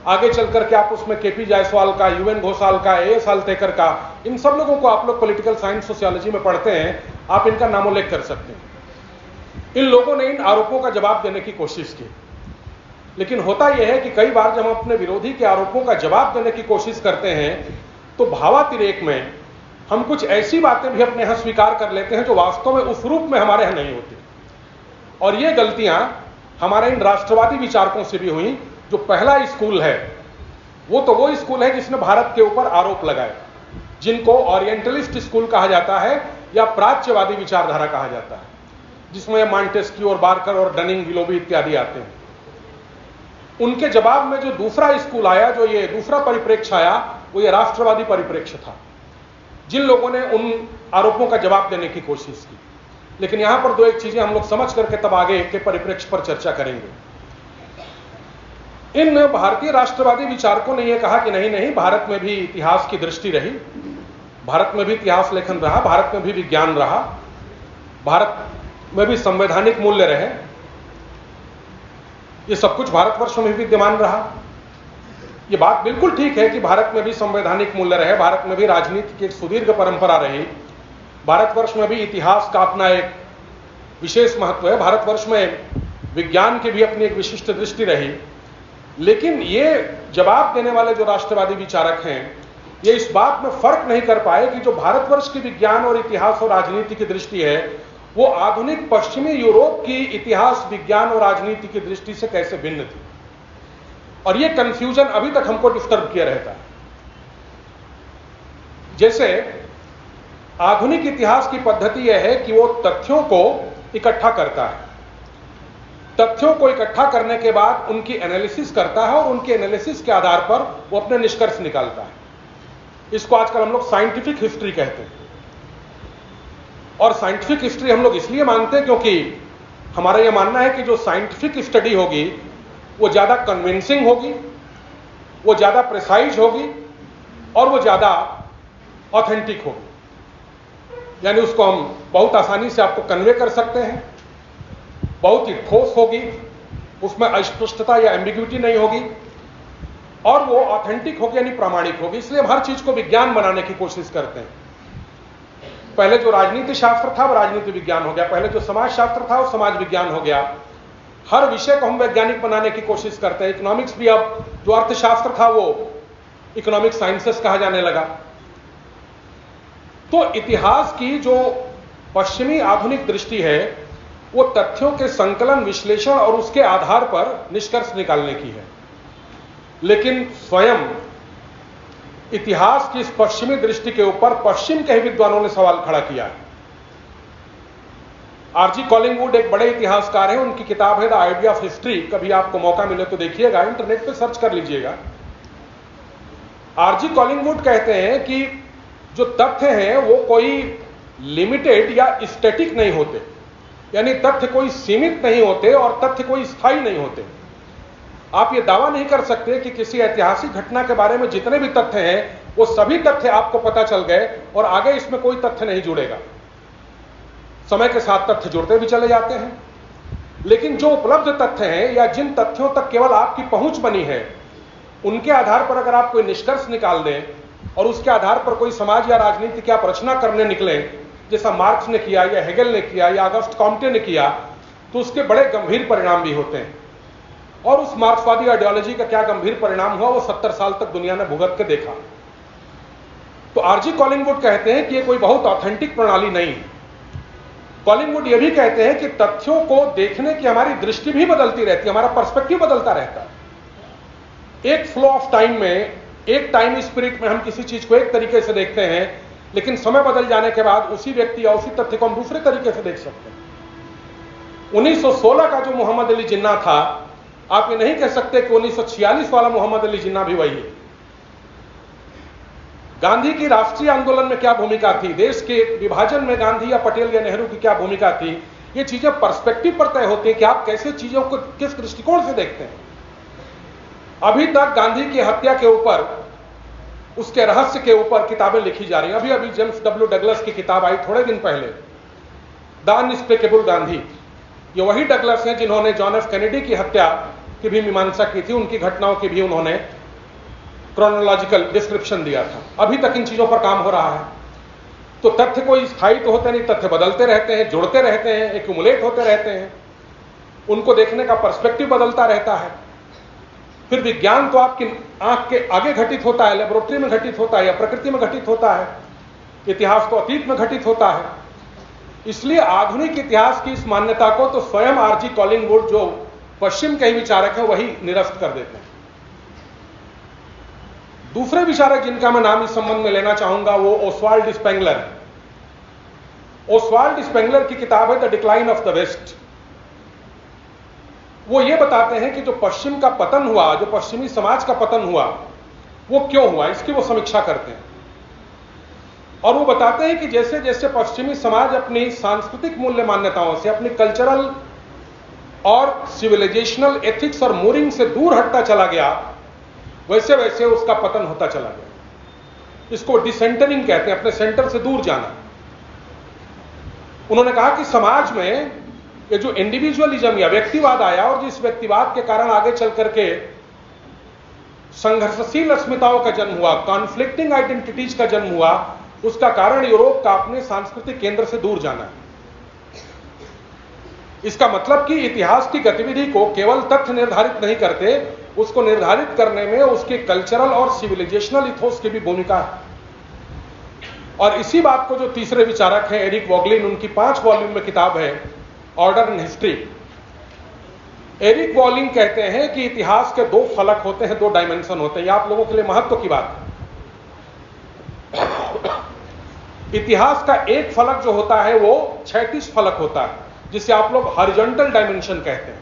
Speaker 1: आगे चल करके आप उसमें केपी जायसवाल का, यूएन घोषाल का, ए सालतेकर का, इन सब लोगों को आप लोग पॉलिटिकल साइंस सोशियोलॉजी में पढ़ते हैं, आप इनका नामोल्लेख कर सकते हैं। इन लोगों ने इन आरोपों का जवाब देने की कोशिश की, लेकिन होता यह है कि कई बार जब हम अपने विरोधी के आरोपों का जवाब देने की कोशिश करते हैं तो भावातिरेक में हम कुछ ऐसी बातें भी अपने यहां स्वीकार कर लेते हैं जो वास्तव में उस रूप में हमारे यहां नहीं होती। और ये गलतियां हमारे इन राष्ट्रवादी विचारकों से भी हुई। जो पहला स्कूल है वो तो वो स्कूल है जिसने भारत के ऊपर आरोप लगाए, जिनको ओरिएंटलिस्ट स्कूल कहा जाता है या प्राच्यवादी विचारधारा कहा जाता है, जिसमें मॉन्टेस्क्यू और बार्कर और डनिंग, विलोबी इत्यादि आते हैं। उनके जवाब में जो दूसरा स्कूल आया, जो ये दूसरा परिप्रेक्ष्य आया, वो ये राष्ट्रवादी परिप्रेक्ष्य था, जिन लोगों ने उन आरोपों का जवाब देने की कोशिश की। लेकिन यहां पर दो एक चीजें हम लोग समझ करके तब आगे के परिप्रेक्ष्य पर चर्चा करेंगे। इन भारतीय राष्ट्रवादी विचारकों ने यह कहा कि नहीं नहीं, भारत में भी इतिहास की दृष्टि रही, भारत में भी इतिहास लेखन रहा, भारत में भी विज्ञान रहा, भारत में भी संवैधानिक मूल्य रहे, ये सब कुछ भारतवर्ष में भी विद्यमान रहा। ये बात बिल्कुल ठीक है कि भारत में भी संवैधानिक मूल्य रहे, भारत में भी राजनीति की एक सुदीर्घ परंपरा रही, भारतवर्ष में भी इतिहास का अपना एक विशेष महत्व है, भारतवर्ष में विज्ञान की भी अपनी एक विशिष्ट दृष्टि रही। लेकिन ये जवाब देने वाले जो राष्ट्रवादी विचारक हैं, ये इस बात में फर्क नहीं कर पाए कि जो भारतवर्ष की विज्ञान और इतिहास और राजनीति की दृष्टि है वो आधुनिक पश्चिमी यूरोप की इतिहास, विज्ञान और राजनीति की दृष्टि से कैसे भिन्न थी। और ये कंफ्यूजन अभी तक हमको डिस्टर्ब किया रहता है। जैसे आधुनिक इतिहास की पद्धति यह है कि वो तथ्यों को इकट्ठा करता है, तथ्यों को इकट्ठा करने के बाद उनकी एनालिसिस करता है और उनके एनालिसिस के आधार पर वो अपने निष्कर्ष निकालता है। इसको आजकल हम लोग साइंटिफिक हिस्ट्री कहते हैं। और साइंटिफिक हिस्ट्री हम लोग इसलिए मानते हैं क्योंकि हमारा यह मानना है कि जो साइंटिफिक स्टडी होगी वो ज्यादा कन्विंसिंग होगी, वो ज्यादा प्रिसाइज होगी और वो ज्यादा ऑथेंटिक होगी। यानी उसको हम बहुत आसानी से आपको कन्वे कर सकते हैं, बहुत ही ठोस होगी, उसमें अस्पष्टता या एम्बिग्यूटी नहीं होगी और वो ऑथेंटिक होगी यानी प्रामाणिक होगी। इसलिए हम हर चीज को विज्ञान बनाने की कोशिश करते हैं। पहले जो राजनीति शास्त्र था वो राजनीति विज्ञान हो गया, पहले जो समाज शास्त्र था वो समाज विज्ञान हो गया। हर विषय को हम वैज्ञानिक बनाने की कोशिश करते हैं। इकोनॉमिक्स भी अब जो अर्थशास्त्र था वो इकोनॉमिक साइंसेस कहा जाने लगा। तो इतिहास की जो पश्चिमी आधुनिक दृष्टि है वो तथ्यों के संकलन, विश्लेषण और उसके आधार पर निष्कर्ष निकालने की है। लेकिन स्वयं इतिहास की इस पश्चिमी दृष्टि के ऊपर पश्चिम के ही विद्वानों ने सवाल खड़ा किया है। आरजी कॉलिंगवुड एक बड़े इतिहासकार हैं, उनकी किताब है द आइडिया ऑफ हिस्ट्री। कभी आपको मौका मिले तो देखिएगा, इंटरनेट पे सर्च कर लीजिएगा। आरजी कॉलिंगवुड कहते हैं कि जो तथ्य हैं वो कोई लिमिटेड या स्टैटिक नहीं होते, यानी तथ्य कोई सीमित नहीं होते और तथ्य कोई स्थायी नहीं होते। आप ये दावा नहीं कर सकते कि किसी ऐतिहासिक घटना के बारे में जितने भी तथ्य हैं वो सभी तथ्य आपको पता चल गए और आगे इसमें कोई तथ्य नहीं जुड़ेगा। समय के साथ तथ्य जुड़ते भी चले जाते हैं, लेकिन जो उपलब्ध तथ्य हैं या जिन तथ्यों तक केवल आपकी पहुंच बनी है उनके आधार पर अगर आप कोई निष्कर्ष निकाल दें और उसके आधार पर कोई समाज या राजनीति की आप रचना करने निकले, जैसा मार्क्स ने किया या हेगेल ने किया या अगस्ट कॉम्टे ने किया, तो उसके बड़े गंभीर परिणाम भी होते हैं। और उस मार्क्सवादी आइडियोलॉजी का क्या गंभीर परिणाम हुआ वो 70 साल तक दुनिया ने भुगत के देखा। तो आरजी कॉलिंगवुड कहते हैं कि ये कोई बहुत ऑथेंटिक प्रणाली नहीं है। कॉलिंगवुड ये भी कहते हैं कि तथ्यों को देखने की हमारी दृष्टि भी बदलती रहती है, हमारा पर्सपेक्टिव बदलता रहता है। एक फ्लो ऑफ टाइम में, एक टाइम स्पिरिट में हम किसी चीज को एक तरीके से देखते हैं, लेकिन समय बदल जाने के बाद उसी व्यक्ति या उसी तथ्य को हम दूसरे तरीके से देख सकते हैं। 1916 का जो मोहम्मद अली जिन्ना था, आप ये नहीं कह सकते कि 1946 वाला मोहम्मद अली जिन्ना भी वही है। गांधी की राष्ट्रीय आंदोलन में क्या भूमिका थी, देश के विभाजन में गांधी या पटेल या नेहरू की क्या भूमिका थी, ये चीजें पर्सपेक्टिव पर तय होती है कि आप कैसे चीजों को किस दृष्टिकोण से देखते हैं। अभी तक गांधी की हत्या के ऊपर, उसके रहस्य के ऊपर किताबें लिखी जा रही हैं। अभी अभी जेम्स डब्ल्यू डगलस की किताब आई थोड़े दिन पहले, द अनस्पेकेबल गांधी। ये वही डगलस हैं जिन्होंने जॉन एफ कैनेडी की हत्या की भी मीमांसा की थी, उनकी घटनाओं की भी उन्होंने क्रोनोलॉजिकल डिस्क्रिप्शन दिया था। अभी तक इन चीजों पर काम हो रहा है। तो तथ्य कोई स्थायी तो होते नहीं, तथ्य बदलते रहते हैं, जुड़ते रहते हैं, एक्यूमुलेट होते रहते हैं, उनको देखने का पर्सपेक्टिव बदलता रहता है। फिर विज्ञान तो आपकी आंख के आगे घटित होता है, लेबोरेटरी में घटित होता है या प्रकृति में घटित होता है, इतिहास तो अतीत में घटित होता है। इसलिए आधुनिक इतिहास की इस मान्यता को तो स्वयं आरजी कॉलिंगवुड, जो पश्चिम के ही विचारक हैं, वही निरस्त कर देते हैं। दूसरे विचारक जिनका मैं नाम इस संबंध में लेना चाहूंगा वो ओस्वाल्ड स्पेंगलर है। ओस्वाल्ड स्पेंगलर की किताब है the decline of the West. वो ये बताते हैं कि जो पश्चिम का पतन हुआ, जो पश्चिमी समाज का पतन हुआ, वो क्यों हुआ, इसकी वो समीक्षा करते हैं। और वो बताते हैं कि जैसे जैसे पश्चिमी समाज अपनी सांस्कृतिक मूल्य मान्यताओं से, अपनी कल्चरल और सिविलाइजेशनल एथिक्स और मोरिंग से दूर हटता चला गया, वैसे वैसे उसका पतन होता चला गया। इसको डिसेंटरिंग कहते हैं, अपने सेंटर से दूर जाना। उन्होंने कहा कि समाज में ये जो इंडिविजुअलिज्म या व्यक्तिवाद आया और जिस व्यक्तिवाद के कारण आगे चल करके संघर्षशील अस्मिताओं का जन्म हुआ, कॉन्फ्लिक्टिंग आइडेंटिटीज का जन्म हुआ, उसका कारण यूरोप का अपने सांस्कृतिक केंद्र से दूर जाना है। इसका मतलब कि इतिहास की गतिविधि को केवल तथ्य निर्धारित नहीं करते, उसको निर्धारित करने में उसकी कल्चरल और सिविलाइजेशनल इथोस की भी भूमिका है। और इसी बात को जो तीसरे विचारक हैं एरिक वॉगलिन, उनकी 5 वॉल्यूम में किताब है ऑर्डर एंड हिस्ट्री, एरिक वॉगलिन कहते हैं कि इतिहास के 2 फलक होते हैं, 2 डायमेंशन होते हैं। ये आप लोगों के लिए महत्व की बात है। इतिहास का एक फलक जो होता है वो क्षैतिज फलक होता है, जिसे आप लोग हॉरिजॉन्टल डायमेंशन कहते हैं,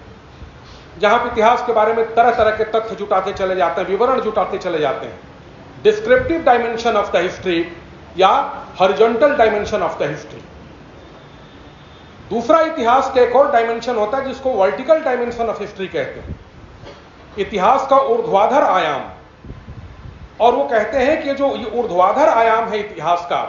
Speaker 1: जहां पर इतिहास के बारे में तरह तरह के तथ्य जुटाते चले जाते हैं, विवरण जुटाते चले जाते हैं। Descriptive dimension of the history या horizontal dimension of the history. दूसरा इतिहास का एक और डायमेंशन होता है जिसको वर्टिकल डायमेंशन ऑफ हिस्ट्री कहते हैं, इतिहास का ऊर्ध्वाधर आयाम। और वो कहते हैं कि जो ये ऊर्ध्वाधर आयाम है इतिहास का,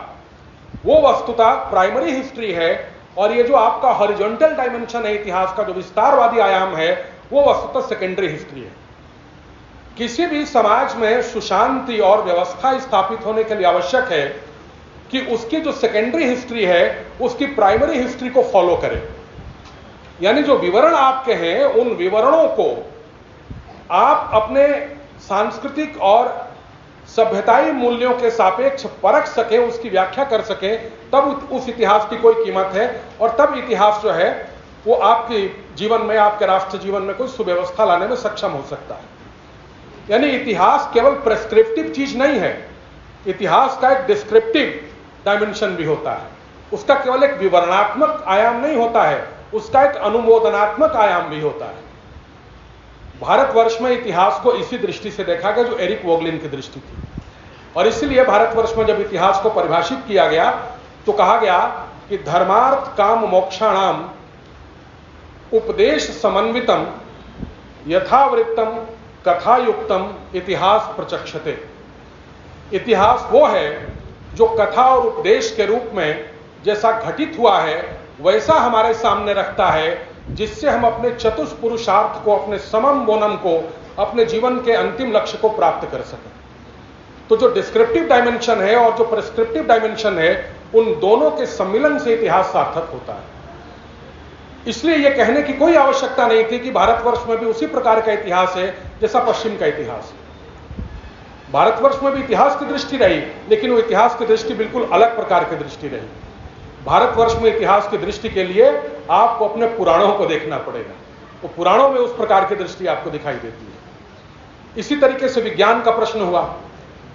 Speaker 1: वो वस्तुतः प्राइमरी हिस्ट्री है, और ये जो आपका हॉरिजॉन्टल डायमेंशन है इतिहास का, जो विस्तारवादी आयाम है, वो वस्तुतः सेकेंडरी हिस्ट्री है। किसी भी समाज में सुशांति और व्यवस्था स्थापित होने के लिए आवश्यक है कि उसकी जो सेकेंडरी हिस्ट्री है उसकी प्राइमरी हिस्ट्री को फॉलो करे। यानी जो विवरण आपके हैं उन विवरणों को आप अपने सांस्कृतिक और सभ्यताई मूल्यों के सापेक्ष परख सके, उसकी व्याख्या कर सके, तब उस इतिहास की कोई कीमत है, और तब इतिहास जो है वो आपके जीवन में, आपके राष्ट्र जीवन में कोई सुव्यवस्था लाने में सक्षम हो सकता है। यानी इतिहास केवल प्रेस्क्रिप्टिव चीज नहीं है, इतिहास का एक डिस्क्रिप्टिव डायमेंशन भी होता है। उसका केवल एक विवरणात्मक आयाम नहीं होता है, उसका एक अनुमोदनात्मक आयाम भी होता है। भारतवर्ष में इतिहास को इसी दृष्टि से देखा गया जो एरिक वॉगलिन की दृष्टि थी, और इसलिए भारतवर्ष में जब इतिहास को परिभाषित किया गया तो कहा गया कि धर्मार्थ काम मोक्षाणाम उपदेश समन्वितम यथावृत्तम कथायुक्तम इतिहास प्रचक्षते। इतिहास वो है जो कथा और उपदेश के रूप में जैसा घटित हुआ है वैसा हमारे सामने रखता है, जिससे हम अपने चतुष्पुरुषार्थ को, अपने समम बोनम को, अपने जीवन के अंतिम लक्ष्य को प्राप्त कर सकें। तो जो डिस्क्रिप्टिव डायमेंशन है और जो प्रेस्क्रिप्टिव डायमेंशन है, उन दोनों के सम्मिलन से इतिहास सार्थक होता है। इसलिए यह कहने की कोई आवश्यकता नहीं थी कि भारतवर्ष में भी उसी प्रकार का इतिहास है जैसा पश्चिम का इतिहास है। भारतवर्ष में भी इतिहास की दृष्टि रही, लेकिन वो इतिहास की दृष्टि बिल्कुल अलग प्रकार की दृष्टि रही। भारतवर्ष में इतिहास की दृष्टि के लिए आपको अपने पुराणों को देखना पड़ेगा, तो पुराणों में उस प्रकार की दृष्टि आपको दिखाई देती है। इसी तरीके से विज्ञान का प्रश्न हुआ।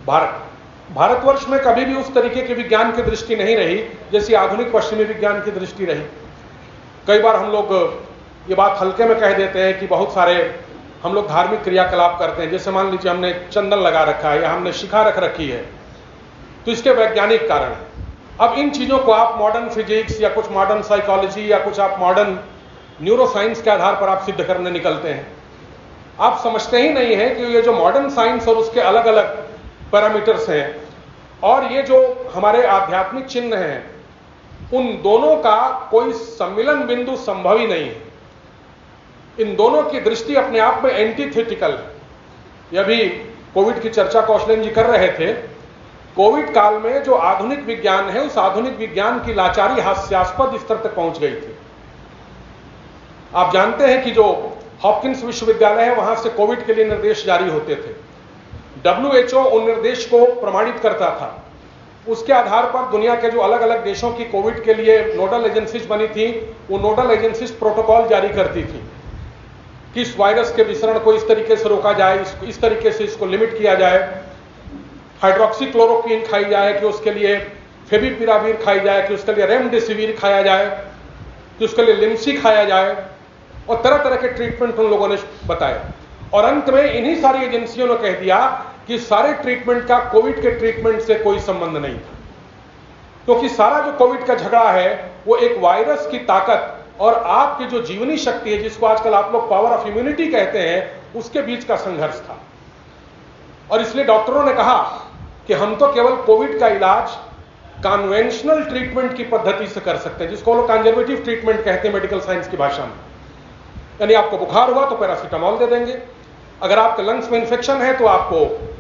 Speaker 1: भारतवर्ष में कभी भी उस तरीके के विज्ञान की दृष्टि नहीं रही जैसी आधुनिक पश्चिमी विज्ञान की दृष्टि रही। कई बार हम लोग ये बात हल्के में कह देते हैं कि बहुत सारे हम लोग धार्मिक क्रियाकलाप करते हैं, जैसे मान लीजिए हमने चंदन लगा रखा है या हमने शिखा रख रखी है, तो इसके वैज्ञानिक कारण है। अब इन चीजों को आप मॉडर्न फिजिक्स या कुछ मॉडर्न साइकोलॉजी या कुछ आप मॉडर्न न्यूरोसाइंस के आधार पर आप सिद्ध करने निकलते हैं। आप समझते ही नहीं है कि ये जो मॉडर्न साइंस और उसके अलग अलग पैरामीटर्स हैं और ये जो हमारे आध्यात्मिक चिन्ह हैं, उन दोनों का कोई सम्मिलन बिंदु संभव ही नहीं है। इन दोनों की दृष्टि अपने आप में एंटीथेटिकल है। यह भी कोविड की चर्चा कौशलेन जी कर रहे थे। कोविड काल में जो आधुनिक विज्ञान है, उस आधुनिक विज्ञान की लाचारी हास्यास्पद स्तर तक पहुंच गई थी। आप जानते हैं कि जो हॉपकिंस विश्वविद्यालय है, वहां से कोविड के लिए निर्देश जारी होते थे। WHO उन निर्देश को प्रमाणित करता था। उसके आधार पर दुनिया के जो अलग अलग देशों की कोविड के लिए नोडल एजेंसीज बनी थी, वो नोडल एजेंसीज प्रोटोकॉल जारी करती थी कि इस वायरस के विसरण को इस तरीके से रोका जाए, इस तरीके से इसको लिमिट किया जाए, हाइड्रोक्सीक्लोरोक्विन खाई जाए कि उसके लिए फेविपिराविर खाई जाए, कि उसके लिए रेमडेसिविर खाया जाए, कि उसके लिए लिम्सी खाया जाए, और तरह तरह के ट्रीटमेंट उन लोगों ने बताया। और अंत में इन्हीं सारी एजेंसियों ने कह दिया कि सारे ट्रीटमेंट का कोविड के ट्रीटमेंट से कोई संबंध नहीं था, क्योंकि सारा जो कोविड का झगड़ा है वो एक वायरस की ताकत और आपकी जो जीवनी शक्ति है, जिसको आजकल आप लोग पावर ऑफ इम्यूनिटी कहते हैं, उसके बीच का संघर्ष था। और इसलिए डॉक्टरों ने कहा कि हम तो केवल कोविड का इलाज कन्वेंशनल ट्रीटमेंट की पद्धति से कर सकते हैं, जिसको लोग कंजर्वेटिव ट्रीटमेंट कहते हैं मेडिकल साइंस की भाषा में। यानी आपको बुखार हुआ तो पैरासीटामोल दे देंगे, अगर आपके लंग्स में इंफेक्शन है तो आपको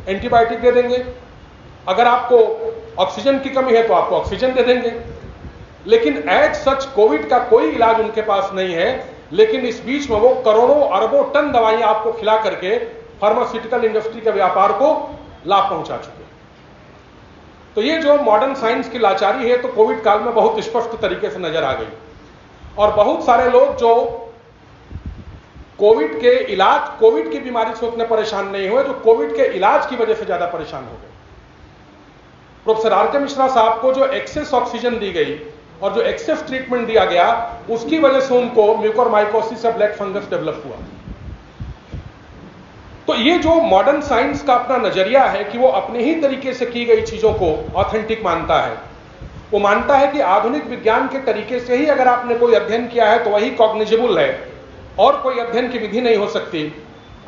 Speaker 1: एंटीबायोटिक दे देंगे, अगर आपको ऑक्सीजन की कमी है तो आपको ऑक्सीजन दे देंगे। लेकिन एज सच कोविड का कोई इलाज उनके पास नहीं है। लेकिन इस बीच में वो करोड़ों अरबों टन दवाइयां आपको खिला करके फार्मास्यूटिकल इंडस्ट्री के व्यापार को लाभ पहुंचा चुके हैं। तो ये जो मॉडर्न साइंस की लाचारी है तो कोविड काल में बहुत स्पष्ट तरीके से नजर आ गई, और बहुत सारे लोग जो कोविड की बीमारी से उतने परेशान नहीं हुए, जो कोविड के इलाज की वजह से ज्यादा परेशान हो गए। प्रोफेसर आर के मिश्रा साहब को जो एक्सेस ऑक्सीजन दी गई और जो एक्सेस ट्रीटमेंट दिया गया, उसकी वजह से उनको म्यूकोरमाइकोसिस या ब्लैक फंगस डेवलप हुआ। तो ये जो मॉडर्न साइंस का अपना नजरिया है कि वो अपने ही तरीके से की गई चीजों को ऑथेंटिक मानता है, वो मानता है कि आधुनिक विज्ञान के तरीके से ही अगर आपने कोई अध्ययन किया है तो वही कॉग्निजेबल है और कोई अध्ययन की विधि नहीं हो सकती।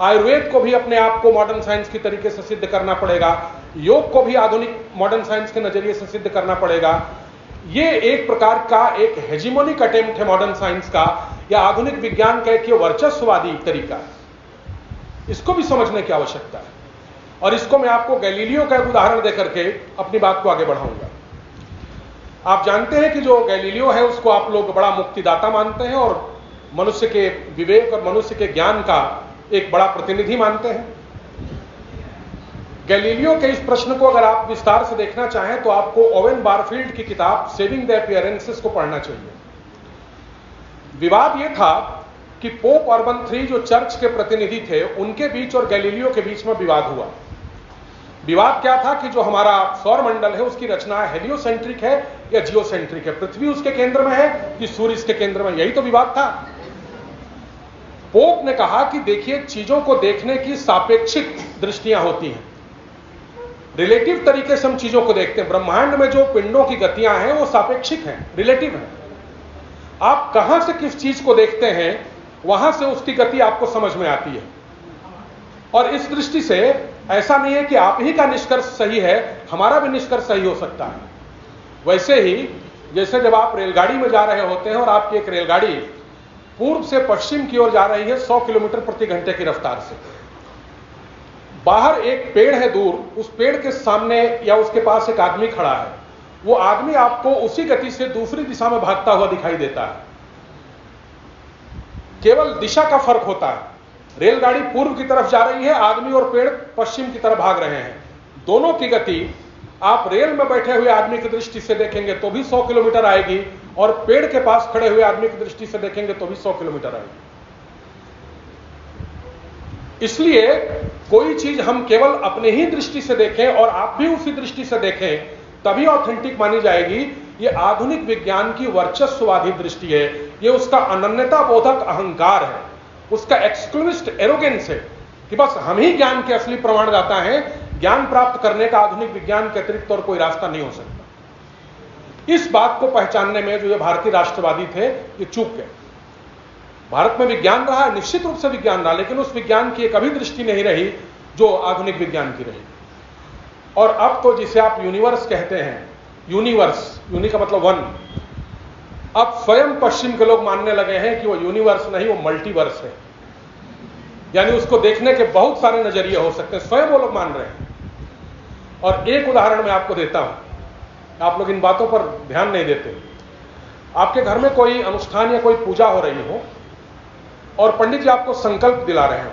Speaker 1: आयुर्वेद को भी अपने आप को मॉडर्न साइंस की तरीके से सिद्ध करना पड़ेगा, योग को भी आधुनिक मॉडर्न साइंस के नजरिए से सिद्ध करना पड़ेगा। ये एक प्रकार का एक हेजिमोनिक अटेम्प्ट है मॉडर्न साइंस का, या आधुनिक विज्ञान का एक वर्चस्ववादी तरीका है। इसको भी समझने की आवश्यकता है, और इसको मैं आपको गैलीलियो का एक उदाहरण देकर के अपनी बात को आगे बढ़ाऊंगा। आप जानते हैं कि जो गैलीलियो है उसको आप लोग बड़ा मुक्तिदाता मानते हैं और मनुष्य के विवेक और मनुष्य के ज्ञान का एक बड़ा प्रतिनिधि मानते हैं। गैलीलियो के इस प्रश्न को अगर आप विस्तार से देखना चाहें तो आपको ओवेन बारफील्ड की किताब सेविंग द अपीयरेंसेस को पढ़ना चाहिए। विवाद यह था कि पोप अर्बन III जो चर्च के प्रतिनिधि थे, उनके बीच और गैलीलियो के बीच में विवाद हुआ। विवाद क्या था कि जो हमारा सौर मंडल है उसकी रचना हेलियोसेंट्रिक है या जियोसेंट्रिक है, पृथ्वी उसके केंद्र में है कि सूर्य इसके केंद्र में, यही तो विवाद था। पोप ने कहा कि देखिए, चीजों को देखने की सापेक्षिक दृष्टियां होती हैं, रिलेटिव तरीके से हम चीजों को देखते हैं। ब्रह्मांड में जो पिंडों की गतियां हैं वो सापेक्षिक हैं, रिलेटिव हैं। आप कहां से किस चीज को देखते हैं वहां से उसकी गति आपको समझ में आती है। और इस दृष्टि से ऐसा नहीं है कि आप ही का निष्कर्ष सही है, हमारा भी निष्कर्ष सही हो सकता है। वैसे ही जैसे जब आप रेलगाड़ी में जा रहे होते हैं और आपकी एक रेलगाड़ी पूर्व से पश्चिम की ओर जा रही है 100 किलोमीटर प्रति घंटे की रफ्तार से, बाहर एक पेड़ है दूर, उस पेड़ के सामने या उसके पास एक आदमी खड़ा है, वो आदमी आपको उसी गति से दूसरी दिशा में भागता हुआ दिखाई देता है। केवल दिशा का फर्क होता है। रेलगाड़ी पूर्व की तरफ जा रही है, आदमी और पेड़ पश्चिम की तरफ भाग रहे हैं। दोनों की गति आप रेल में बैठे हुए आदमी की दृष्टि से देखेंगे तो भी 100 किलोमीटर आएगी, और पेड़ के पास खड़े हुए आदमी की दृष्टि से देखेंगे तो भी 100 किलोमीटर आएगी। इसलिए कोई चीज हम केवल अपने ही दृष्टि से देखें और आप भी उसी दृष्टि से देखें तभी ऑथेंटिक मानी जाएगी। ये आधुनिक विज्ञान की वर्चस्ववादी दृष्टि है, ये उसका अनन्यता बोधक अहंकार है, उसका एक्सक्लूसिव एरोगेंस है कि बस हम ही ज्ञान के असली प्रमाणदाता हैं, ज्ञान प्राप्त करने का आधुनिक विज्ञान के अतिरिक्त और कोई रास्ता नहीं हो सकता। इस बात को पहचानने में जो ये भारतीय राष्ट्रवादी थे ये चूक गए। भारत में विज्ञान रहा, निश्चित रूप से विज्ञान रहा, लेकिन उस विज्ञान की एक अभी दृष्टि नहीं रही जो आधुनिक विज्ञान की रही। और अब तो जिसे आप यूनिवर्स कहते हैं, यूनिवर्स, यूनि का मतलब वन, अब स्वयं पश्चिम के लोग मानने लगे हैं कि वो यूनिवर्स नहीं, वो मल्टीवर्स है। यानी उसको देखने के बहुत सारे नजरिए हो सकते हैं, स्वयं वो लोग मान रहे हैं। और एक उदाहरण मैं आपको देता हूं, आप लोग इन बातों पर ध्यान नहीं देते। आपके घर में कोई अनुष्ठान या कोई पूजा हो रही हो और पंडित जी आपको संकल्प दिला रहे हो,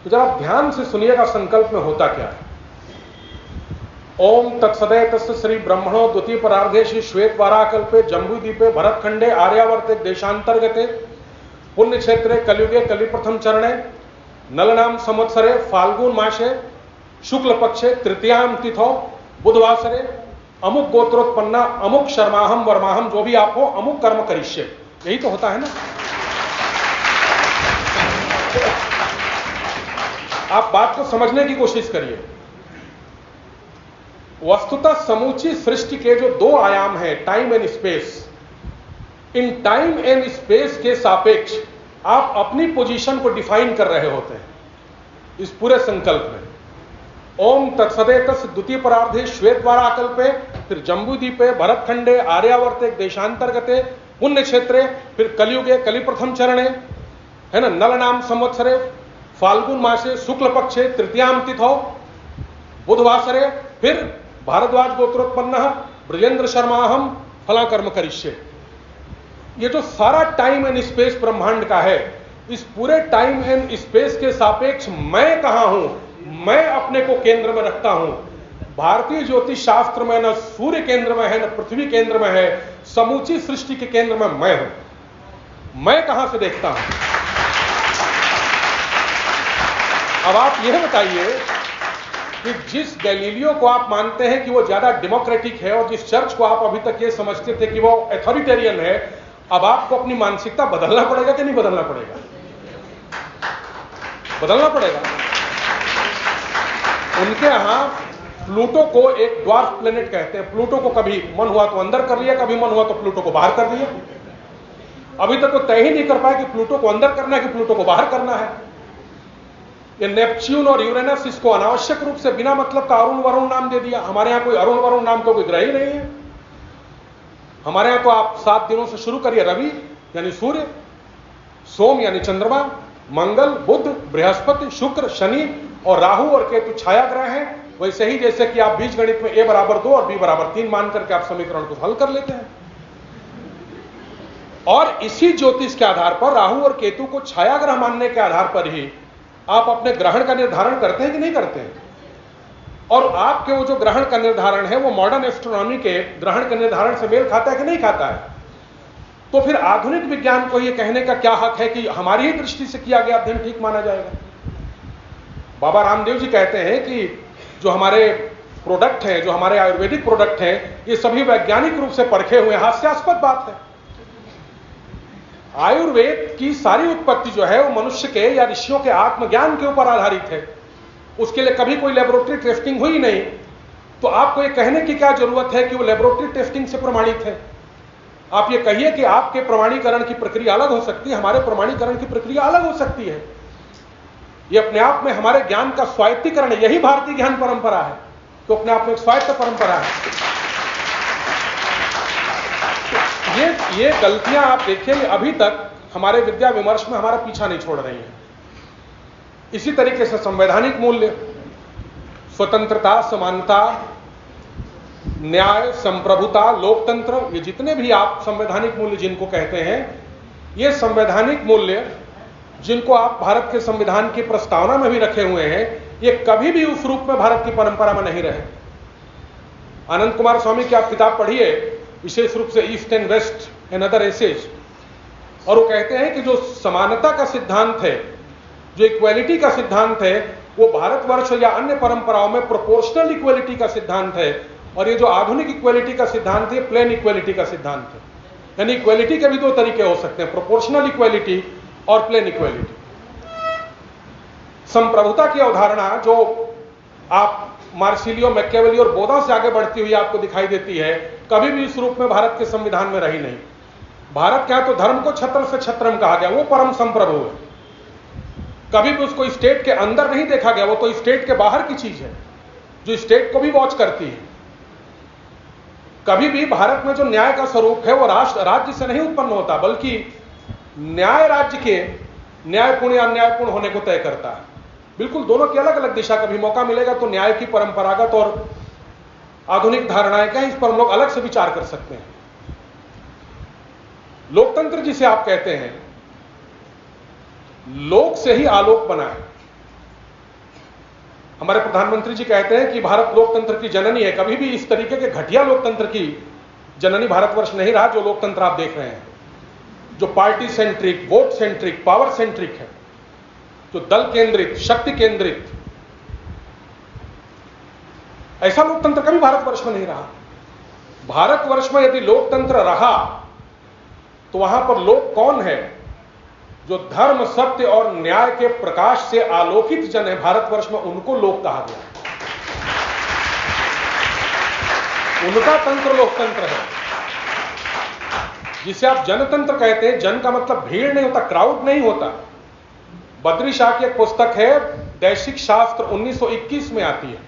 Speaker 1: तो जरा ध्यान से सुनिएगा संकल्प में होता क्या है। ओम तत्सदय तस्य श्री ब्रह्मणो द्वितीय परार्धे श्री श्वेत वाराकल्पे जम्बूद्वीपे भरतखंडे आर्यावर्ते देशांतर्गते पुण्य क्षेत्रे कलियुगे कलि प्रथम चरणे नलनाम संवत्सरे फाल्गुन मासे शुक्ल पक्षे तृतीयाम तिथौ बुधवासरे अमुक गोत्रोत्पन्ना अमुक शर्माहम वर्माहम, जो भी आप हो, अमुक कर्म करिष्ये। यही तो होता है ना। आप बात को समझने की कोशिश करिए। वस्तुतः समूची सृष्टि के जो दो आयाम हैं, time and space, in time and space के सापेक्ष आप अपनी पोजीशन को डिफाइन कर रहे होते हैं इस पूरे संकल्प में। ओम तत्सदे तस् द्वितीय परार्धे श्वेत वाराकल्पे, फिर जम्बूद्वीपे भरतखंडे आर्यावर्ते देशांतर्गते पुण्य क्षेत्रे, फिर कलियुगे कलि प्रथम चरणे, है ना, नल नाम संवत्सरे फाल्गुन मासे शुक्ल पक्षे तृतीयाम तिथौ बुधवासरे, फिर भारद्वाज गोत्रोत्पन्न ब्रजेंद्र शर्माहम फला कर्म करिष्ये। ये जो सारा टाइम एंड स्पेस ब्रह्मांड का है, इस पूरे टाइम एंड स्पेस के सापेक्ष मैं कहां हूं, मैं अपने को केंद्र में रखता हूं। भारतीय ज्योतिष शास्त्र में न सूर्य केंद्र में है, न पृथ्वी केंद्र में है, समूची सृष्टि के केंद्र में मैं हूं। मैं कहां से देखता हूं? अब आप यह बताइए कि जिस गैलीलियो को आप मानते हैं कि वो ज्यादा डेमोक्रेटिक है और जिस चर्च को आप अभी तक ये समझते थे कि वो अथॉरिटेरियन है, अब आपको अपनी मानसिकता बदलना पड़ेगा कि नहीं बदलना पड़ेगा? बदलना पड़ेगा। उनके यहां प्लूटो को एक ड्वार्फ प्लेनेट कहते हैं। प्लूटो को कभी मन हुआ तो अंदर कर लिया, कभी मन हुआ तो प्लूटो को बाहर कर दिया। अभी तक तो तय ही नहीं कर पाए कि प्लूटो को अंदर करना है कि प्लूटो को बाहर करना है। ये नेपच्यून और यूरेनस इसको अनावश्यक रूप से बिना मतलब का अरुण वरुण नाम दे दिया। हमारे यहां कोई अरुण वरुण नाम का कोई ग्रह ही नहीं है। हमारे यहां तो आप 7 दिनों से शुरू करिए, रवि यानी सूर्य, सोम यानी चंद्रमा, मंगल, बुध, बृहस्पति, शुक्र, शनि और राहु और केतु छाया ग्रह हैं। वैसे ही जैसे कि आप बीजगणित में a बराबर 2 और b बराबर 3 मान करके आप समीकरण को हल कर लेते हैं। और इसी ज्योतिष के आधार पर, राहु और केतु को छाया ग्रह मानने के आधार पर ही आप अपने ग्रहण का निर्धारण करते हैं कि नहीं करते हैं? और आपके वो जो ग्रहण का निर्धारण है वो मॉडर्न एस्ट्रोनॉमी के ग्रहण के निर्धारण से मेल खाता है कि नहीं खाता है? तो फिर आधुनिक विज्ञान को यह कहने का क्या हक है कि हमारी ही दृष्टि से किया गया अध्ययन ठीक माना जाएगा? बाबा रामदेव जी कहते हैं कि जो हमारे प्रोडक्ट हैं, जो हमारे आयुर्वेदिक प्रोडक्ट हैं, ये सभी वैज्ञानिक रूप से परखे हुए। हास्यास्पद बात है। आयुर्वेद की सारी उत्पत्ति जो है वो मनुष्य के या ऋषियों के आत्मज्ञान के ऊपर आधारित है। उसके लिए कभी कोई लेबोरेटरी टेस्टिंग हुई नहीं। तो आपको ये कहने की क्या जरूरत है कि वो लेबोरेटरी टेस्टिंग से प्रमाणित है? आप ये कहिए कि आपके प्रमाणीकरण की प्रक्रिया अलग हो सकती है, हमारे प्रमाणीकरण की प्रक्रिया अलग हो सकती है। ये अपने आप में हमारे ज्ञान का स्वायत्तीकरण है। यही भारतीय ज्ञान परंपरा है, तो अपने आप में एक स्वायत्त परंपरा है। ये गलतियां आप देखिए, अभी तक हमारे विद्या विमर्श में हमारा पीछा नहीं छोड़ रही हैं। इसी तरीके से संवैधानिक मूल्य, स्वतंत्रता, समानता, न्याय, संप्रभुता, लोकतंत्र, ये जितने भी आप संवैधानिक मूल्य जिनको कहते हैं, ये संवैधानिक मूल्य जिनको आप भारत के संविधान की प्रस्तावना में भी रखे हुए हैं, ये कभी भी उस रूप में भारत की परंपरा में नहीं रहे। आनंद कुमार स्वामी की आप किताब पढ़िए, विशेष रूप से east and west and other essays, और वो कहते हैं कि जो समानता का सिद्धांत है, जो इक्वालिटी का सिद्धांत है, वो भारतवर्ष या अन्य परंपराओं में प्रोपोर्शनल इक्वालिटी का सिद्धांत है। और ये जो आधुनिक इक्वालिटी का सिद्धांत है, प्लेन इक्वालिटी का सिद्धांत है। यानी इक्वालिटी के भी 2 तरीके हो सकते हैं, प्रोपोर्शनल इक्वालिटी और प्लेन इक्वालिटी। संप्रभुता की अवधारणा जो आप मार्सिलियो, मैकियावेली और बोधा से आगे बढ़ती हुई आपको दिखाई देती है, कभी भी इस रूप में भारत के संविधान में रही नहीं। भारत क्या तो धर्म को छत्र से छत्रम कहा गया, वो परम संप्रभु है। कभी भी उसको स्टेट के अंदर नहीं देखा गया, वो तो स्टेट के बाहर की चीज है जो स्टेट को भी वॉच करती है। कभी भी भारत में जो न्याय का स्वरूप है वो राज्य से नहीं उत्पन्न होता, बल्कि न्याय राज्य के न्यायपूर्ण या अन्यायपूर्ण होने को तय करता है। बिल्कुल दोनों की अलग अलग दिशा। कभी मौका मिलेगा तो न्याय की परंपरागत और आधुनिक धारणाएं क्या है, इस पर हम लोग अलग से विचार कर सकते हैं। लोकतंत्र जिसे आप कहते हैं, लोक से ही आलोक बना है। हमारे प्रधानमंत्री जी कहते हैं कि भारत लोकतंत्र की जननी है। कभी भी इस तरीके के घटिया लोकतंत्र की जननी भारतवर्ष नहीं रहा जो लोकतंत्र आप देख रहे हैं, जो party centric, vote centric, power centric है, जो दल केंद्रित, शक्ति केंद्रित। ऐसा लोकतंत्र कभी भारतवर्ष में नहीं रहा। भारतवर्ष में यदि लोकतंत्र रहा तो वहां पर लोग कौन है? जो धर्म, सत्य और न्याय के प्रकाश से आलोकित जन है भारतवर्ष में, उनको लोक कहा गया। उनका तंत्र लोकतंत्र है, जिसे आप जनतंत्र कहते हैं। जन का मतलब भीड़ नहीं होता, क्राउड नहीं होता। बद्री शाह की एक पुस्तक है, दैशिक शास्त्र, 1921 में आती है।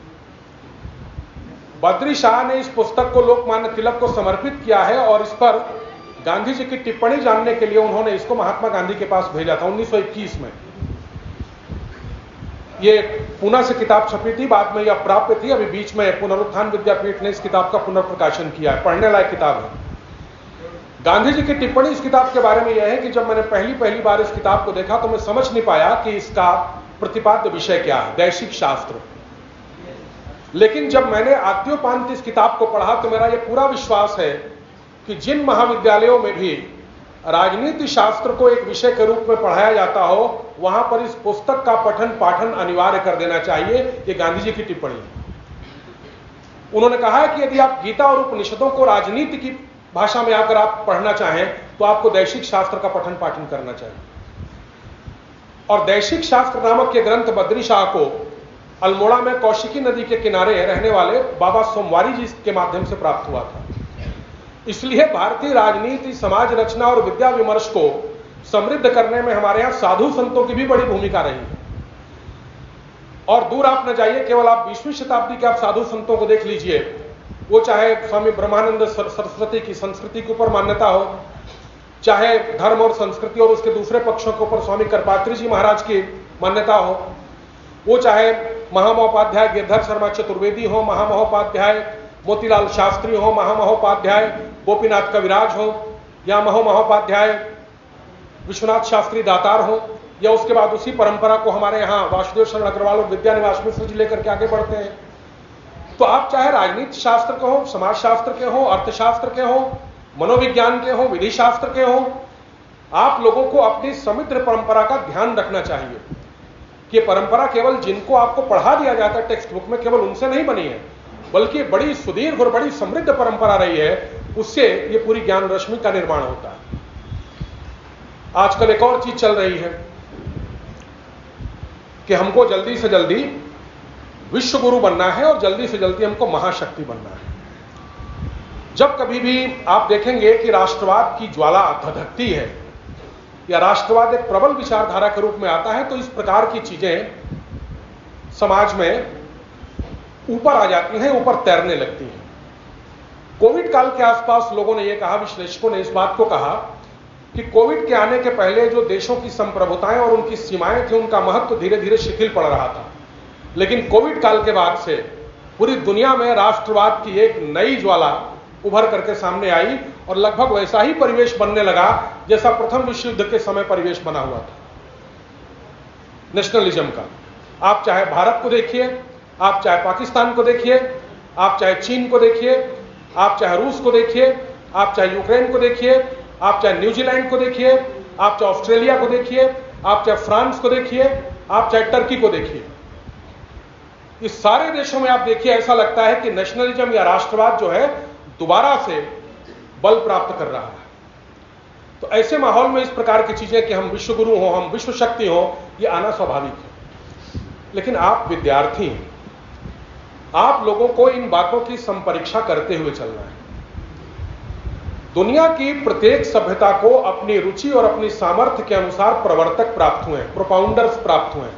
Speaker 1: बद्री शाह ने इस पुस्तक को लोकमान्य तिलक को समर्पित किया है और इस पर गांधी जी की टिप्पणी जानने के लिए उन्होंने इसको महात्मा गांधी के पास भेजा था 1921 में। ये पुणे से किताब छपी थी, बाद में यह अप्राप्य थी। अभी बीच में पुनरुत्थान विद्यापीठ ने इस किताब का पुनर्प्रकाशन किया है, पढ़ने लायक किताब है। गांधी जी की टिप्पणी इस किताब के बारे में यह है कि जब मैंने पहली बार इस किताब को देखा तो मैं समझ नहीं पाया कि इसका प्रतिपाद्य विषय क्या है, दैशिक शास्त्र। लेकिन जब मैंने आद्योपांत इस किताब को पढ़ा तो मेरा यह पूरा विश्वास है कि जिन महाविद्यालयों में भी राजनीति शास्त्र को एक विषय के रूप में पढ़ाया जाता हो, वहां पर इस पुस्तक का पठन पाठन अनिवार्य कर देना चाहिए। ये गांधी जी की टिप्पणी है। उन्होंने कहा है कि यदि आप गीता और उपनिषदों को राजनीति की भाषा में आकर आप पढ़ना चाहें तो आपको दैशिक शास्त्र का पठन पाठन करना चाहिए। और दैशिक शास्त्र नामक ये ग्रंथ बद्री शाह को अल्मोड़ा में कौशिकी नदी के किनारे रहने वाले बाबा सोमवारी जी के माध्यम से प्राप्त हुआ था। इसलिए भारतीय राजनीति, समाज रचना और विद्या विमर्श को समृद्ध करने में हमारे यहां साधु संतों की भी बड़ी भूमिका रही है। और दूर आप न जाइए, केवल आप 20वीं शताब्दी के आप साधु संतों को देख लीजिए, वो चाहे स्वामी ब्रह्मानंद सरस्वती की संस्कृति के ऊपर मान्यता हो, चाहे धर्म और संस्कृति और उसके दूसरे पक्षों के ऊपर स्वामी करपात्री जी महाराज की मान्यता हो, वो चाहे महामहोपाध्याय गिरधर शर्मा चतुर्वेदी हो, महामहोपाध्याय मोतीलाल शास्त्री हो, महामहोपाध्याय गोपीनाथ कविराज हो, या महामहोपाध्याय विश्वनाथ शास्त्री दातार हो, या उसके बाद उसी परंपरा को हमारे यहाँ वासुदेव शरण अग्रवाल और विद्या निवास मिश्र जी लेकर के आगे बढ़ते हैं। तो आप चाहे राजनीति शास्त्र के हो, समाज शास्त्र के हो, अर्थशास्त्र के हो, मनोविज्ञान के हो, विधि शास्त्र के हो, आप लोगों को अपनी समृद्ध परंपरा का ध्यान रखना चाहिए कि परंपरा केवल जिनको आपको पढ़ा दिया जाता है टेक्स्ट बुक में, केवल उनसे नहीं बनी है, बल्कि बड़ी सुदीर्घ और बड़ी समृद्ध परंपरा रही है, उससे ये पूरी ज्ञान रश्मि का निर्माण होता है। आजकल एक और चीज चल रही है कि हमको जल्दी से जल्दी विश्व गुरु बनना है और जल्दी से जल्दी हमको महाशक्ति बनना है। जब कभी भी आप देखेंगे कि राष्ट्रवाद की ज्वाला धधकती है या राष्ट्रवाद एक प्रबल विचारधारा के रूप में आता है, तो इस प्रकार की चीजें समाज में ऊपर आ जाती हैं, ऊपर तैरने लगती हैं। कोविड काल के आसपास लोगों ने यह कहा, विश्लेषकों ने इस बात को कहा कि कोविड के आने के पहले जो देशों की संप्रभुताएं और उनकी सीमाएं थी, उनका महत्व धीरे धीरे शिथिल पड़ रहा था। लेकिन कोविड काल के बाद से पूरी दुनिया में राष्ट्रवाद की एक नई ज्वाला उभर करके सामने आई और लगभग वैसा ही परिवेश बनने लगा जैसा प्रथम विश्व युद्ध के समय परिवेश बना हुआ था नेशनलिज्म का। आप चाहे भारत को देखिए, आप चाहे पाकिस्तान को देखिए, आप चाहे चीन को देखिए, आप चाहे रूस को देखिए, आप चाहे यूक्रेन को देखिए, आप चाहे न्यूजीलैंड को देखिए, आप चाहे ऑस्ट्रेलिया को देखिए, आप चाहे फ्रांस को देखिए, आप चाहे टर्की को देखिए। इस सारे देशों में आप देखिए, ऐसा लगता है कि नेशनलिज्म या राष्ट्रवाद जो है दोबारा से बल प्राप्त कर रहा है। तो ऐसे माहौल में इस प्रकार की चीजें कि हम विश्व गुरु हो, हम विश्व शक्ति हो, यह आना स्वाभाविक है। लेकिन आप विद्यार्थी हैं, आप लोगों को इन बातों की संपरीक्षा करते हुए चलना है। दुनिया की प्रत्येक सभ्यता को अपनी रुचि और अपनी सामर्थ्य के अनुसार प्रवर्तक प्राप्त हुए, प्रोपाउंडर्स प्राप्त हुए,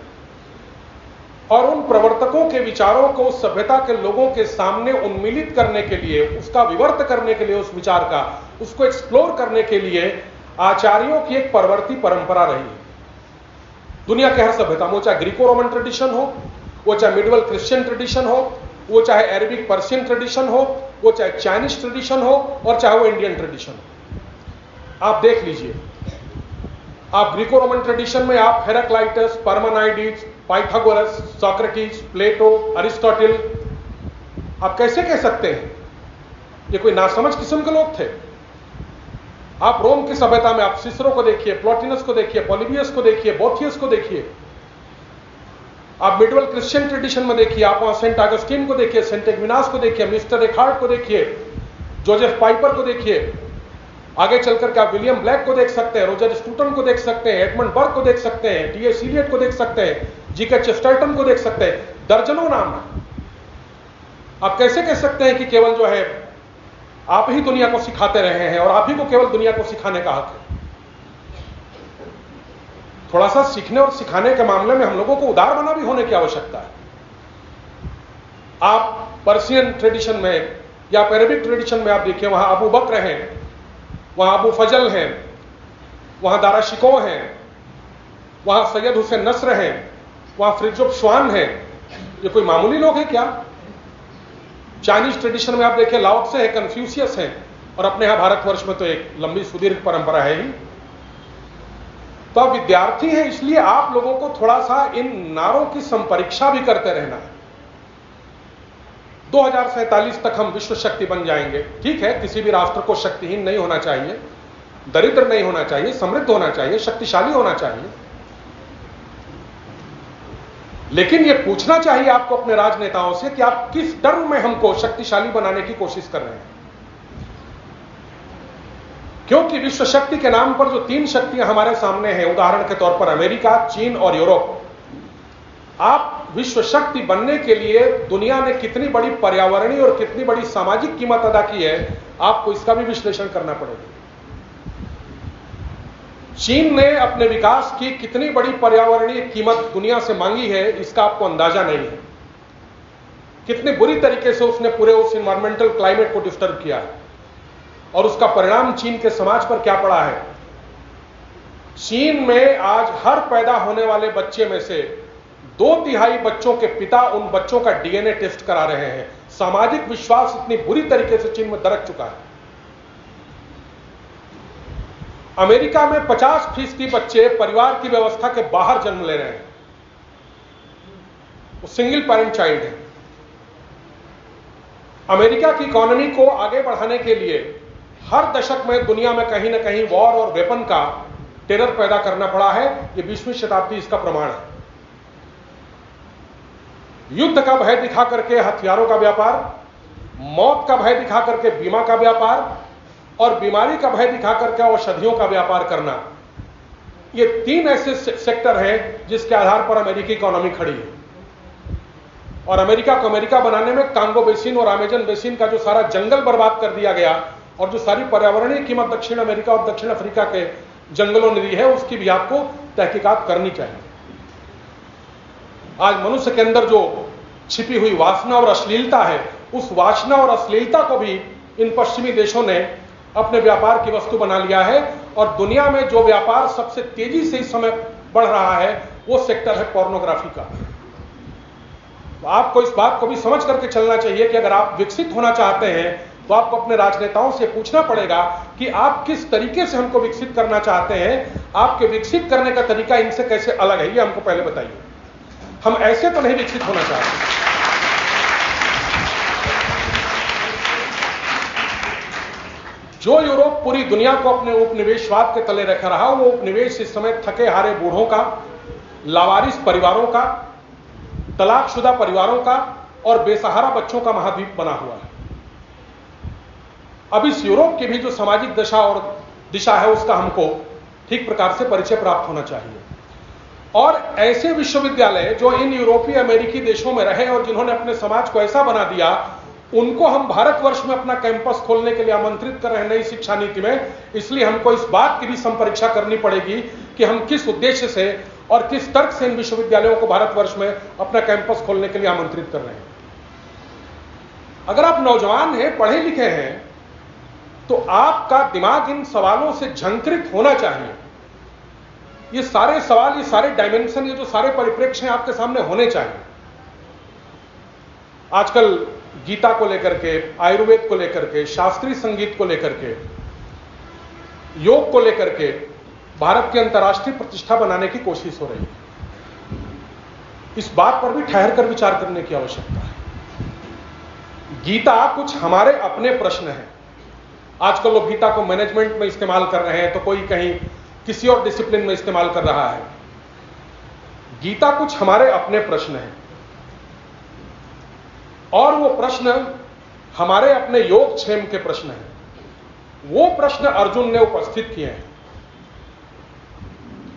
Speaker 1: और उन प्रवर्तकों के विचारों को सभ्यता के लोगों के सामने उन्मीलित करने के लिए, उसका विवर्त करने के लिए, उस विचार का उसको एक्सप्लोर करने के लिए आचार्यों की एक परवर्ती परंपरा रही है दुनिया के हर सभ्यता में। वो चाहे ग्रीको रोमन ट्रेडिशन हो, वो चाहे मिडवल क्रिश्चियन ट्रेडिशन हो, वो चाहे अरेबिक पर्शियन ट्रेडिशन हो, वो चाहे चाइनीज ट्रेडिशन हो, और चाहे वो इंडियन ट्रेडिशन हो। आप देख लीजिए, आप ग्रीको रोमन ट्रेडिशन में आप हेराक्लाइटस, पार्मेनाइडिस, पाइथागोरस, सोक्रेटिस, प्लेटो, अरिस्टोटल, आप कैसे कह सकते हैं ये कोई नासमझ किस्म के लोग थे? आप रोम की सभ्यता में आप सिसरो को देखिए, प्लॉटिनस को देखिए, पॉलिबियस को देखिए, बोथियस को देखिए। आप मिडवल क्रिश्चियन ट्रेडिशन में देखिए, आप वहां सेंट ऑगस्टीन को देखिए, सेंट एग्विनास को देखिए, मिस्टर एखार्ट को देखिए, जोसेफ पाइपर को देखिए, आगे चलकर के आप विलियम ब्लैक को देख सकते हैं, रोजर स्टूटन को देख सकते हैं, एडमंड बर्ग को देख सकते हैं, टी.एस. इलियट को देख सकते हैं, जी.के. चेस्टरटन को देख सकते हैं। दर्जनों नाम है। आप कैसे कह सकते हैं कि केवल जो है आप ही दुनिया को सिखाते रहे हैं और आप ही को केवल दुनिया को सिखाने का हक है? थोड़ा सा सीखने और सिखाने के मामले में हम लोगों को उदार बना भी होने की आवश्यकता है। आप पर्शियन ट्रेडिशन में या अरेबिक ट्रेडिशन में आप देखिए, वहां अबू बकर हैं, वहां अबू फजल हैं, वहां दारा शिको हैं, वहां सैयद हुसैन नस्र हैं, वहां फ्रिजुफ श्वान हैं। ये कोई मामूली लोग हैं क्या? चाइनीज ट्रेडिशन में आप देखिए, लाओ त्से है, कन्फ्यूशियस हैं, और अपने यहां भारतवर्ष में तो एक लंबी सुदीर्घ परंपरा है ही। तो आप विद्यार्थी हैं, इसलिए आप लोगों को थोड़ा सा इन नारों की संपरीक्षा भी करते रहना है। 2047 तक हम विश्व शक्ति बन जाएंगे, ठीक है, किसी भी राष्ट्र को शक्तिहीन नहीं होना चाहिए, दरिद्र नहीं होना चाहिए, समृद्ध होना चाहिए, शक्तिशाली होना चाहिए। लेकिन यह पूछना चाहिए आपको अपने राजनेताओं से कि आप किस डर में हमको शक्तिशाली बनाने की कोशिश कर रहे हैं। क्योंकि विश्व शक्ति के नाम पर जो 3 शक्तियां हमारे सामने हैं, उदाहरण के तौर पर अमेरिका, चीन और यूरोप, आप विश्व शक्ति बनने के लिए दुनिया ने कितनी बड़ी पर्यावरणीय और कितनी बड़ी सामाजिक कीमत अदा की है, आपको इसका भी विश्लेषण करना पड़ेगा। चीन ने अपने विकास की कितनी बड़ी पर्यावरणीय कीमत दुनिया से मांगी है, इसका आपको अंदाजा नहीं है। कितनी बुरी तरीके से उसने पूरे उस एनवायरमेंटल क्लाइमेट को डिस्टर्ब किया है और उसका परिणाम चीन के समाज पर क्या पड़ा है। चीन में आज हर पैदा होने वाले बच्चे में से 2/3 बच्चों के पिता उन बच्चों का डीएनए टेस्ट करा रहे हैं। सामाजिक विश्वास इतनी बुरी तरीके से चीन में दरक चुका है। अमेरिका में 50% बच्चे परिवार की व्यवस्था के बाहर जन्म ले रहे हैं, वो सिंगल पेरेंट चाइल्ड है। अमेरिका की इकोनॉमी को आगे बढ़ाने के लिए हर दशक में दुनिया में कहीं ना कहीं वॉर और वेपन का टेरर पैदा करना पड़ा है। यह 20वीं शताब्दी इसका प्रमाण है। युद्ध का भय दिखा करके हथियारों का व्यापार, मौत का भय दिखा करके बीमा का व्यापार और बीमारी का भय दिखा करके औषधियों का व्यापार करना, ये 3 ऐसे सेक्टर हैं जिसके आधार पर अमेरिकी इकोनॉमी खड़ी है। और अमेरिका को अमेरिका बनाने में कांगो बेसिन और अमेजन बेसिन का जो सारा जंगल बर्बाद कर दिया गया और जो सारी पर्यावरणीय कीमत दक्षिण अमेरिका और दक्षिण अफ्रीका के जंगलों ने दी है, उसकी भी आपको तहकीकात करनी चाहिए। आज मनुष्य के अंदर जो छिपी हुई वासना और अश्लीलता है, उस वासना और अश्लीलता को भी इन पश्चिमी देशों ने अपने व्यापार की वस्तु बना लिया है। और दुनिया में जो व्यापार सबसे तेजी से इस समय बढ़ रहा है, वो सेक्टर है पोर्नोग्राफी का। तो आपको इस बात को भी समझ करके चलना चाहिए कि अगर आप विकसित होना चाहते हैं तो आपको अपने राजनेताओं से पूछना पड़ेगा कि आप किस तरीके से हमको विकसित करना चाहते हैं। आपके विकसित करने का तरीका इनसे कैसे अलग है, ये हमको पहले बताइए। हम ऐसे तो नहीं विकसित होना चाहते। जो यूरोप पूरी दुनिया को अपने उपनिवेशवाद के तले रखा रहा, वो उपनिवेश इस समय थके हारे बूढ़ों का, लावारिस परिवारों का, तलाकशुदा परिवारों का और बेसहारा बच्चों का महाद्वीप बना हुआ है। अब इस यूरोप की भी जो सामाजिक दशा और दिशा है, उसका हमको ठीक प्रकार से परिचय प्राप्त होना चाहिए। और ऐसे विश्वविद्यालय जो इन यूरोपीय अमेरिकी देशों में रहे और जिन्होंने अपने समाज को ऐसा बना दिया, उनको हम भारतवर्ष में अपना कैंपस खोलने के लिए आमंत्रित कर रहे हैं नई शिक्षा नीति में। इसलिए हमको इस बात की भी संपरीक्षा करनी पड़ेगी कि हम किस उद्देश्य से और किस तर्क से इन विश्वविद्यालयों को भारतवर्ष में अपना कैंपस खोलने के लिए आमंत्रित कर रहे हैं। अगर आप नौजवान हैं, पढ़े लिखे हैं, तो आपका दिमाग इन सवालों से झंकृत होना चाहिए। ये सारे सवाल, ये सारे डायमेंशन, ये जो सारे परिप्रेक्ष्य हैं, आपके सामने होने चाहिए। आजकल गीता को लेकर के, आयुर्वेद को लेकर के, शास्त्रीय संगीत को लेकर के, योग को लेकर के भारत की अंतर्राष्ट्रीय प्रतिष्ठा बनाने की कोशिश हो रही है। इस बात पर भी ठहर कर विचार करने की आवश्यकता है। गीता कुछ हमारे अपने प्रश्न हैं। आजकल लोग गीता को मैनेजमेंट में इस्तेमाल कर रहे हैं, तो कोई कहीं किसी और डिसिप्लिन में इस्तेमाल कर रहा है। गीता कुछ हमारे अपने प्रश्न हैं और वो प्रश्न हमारे अपने योगक्षेम के प्रश्न हैं। वो प्रश्न अर्जुन ने उपस्थित किए हैं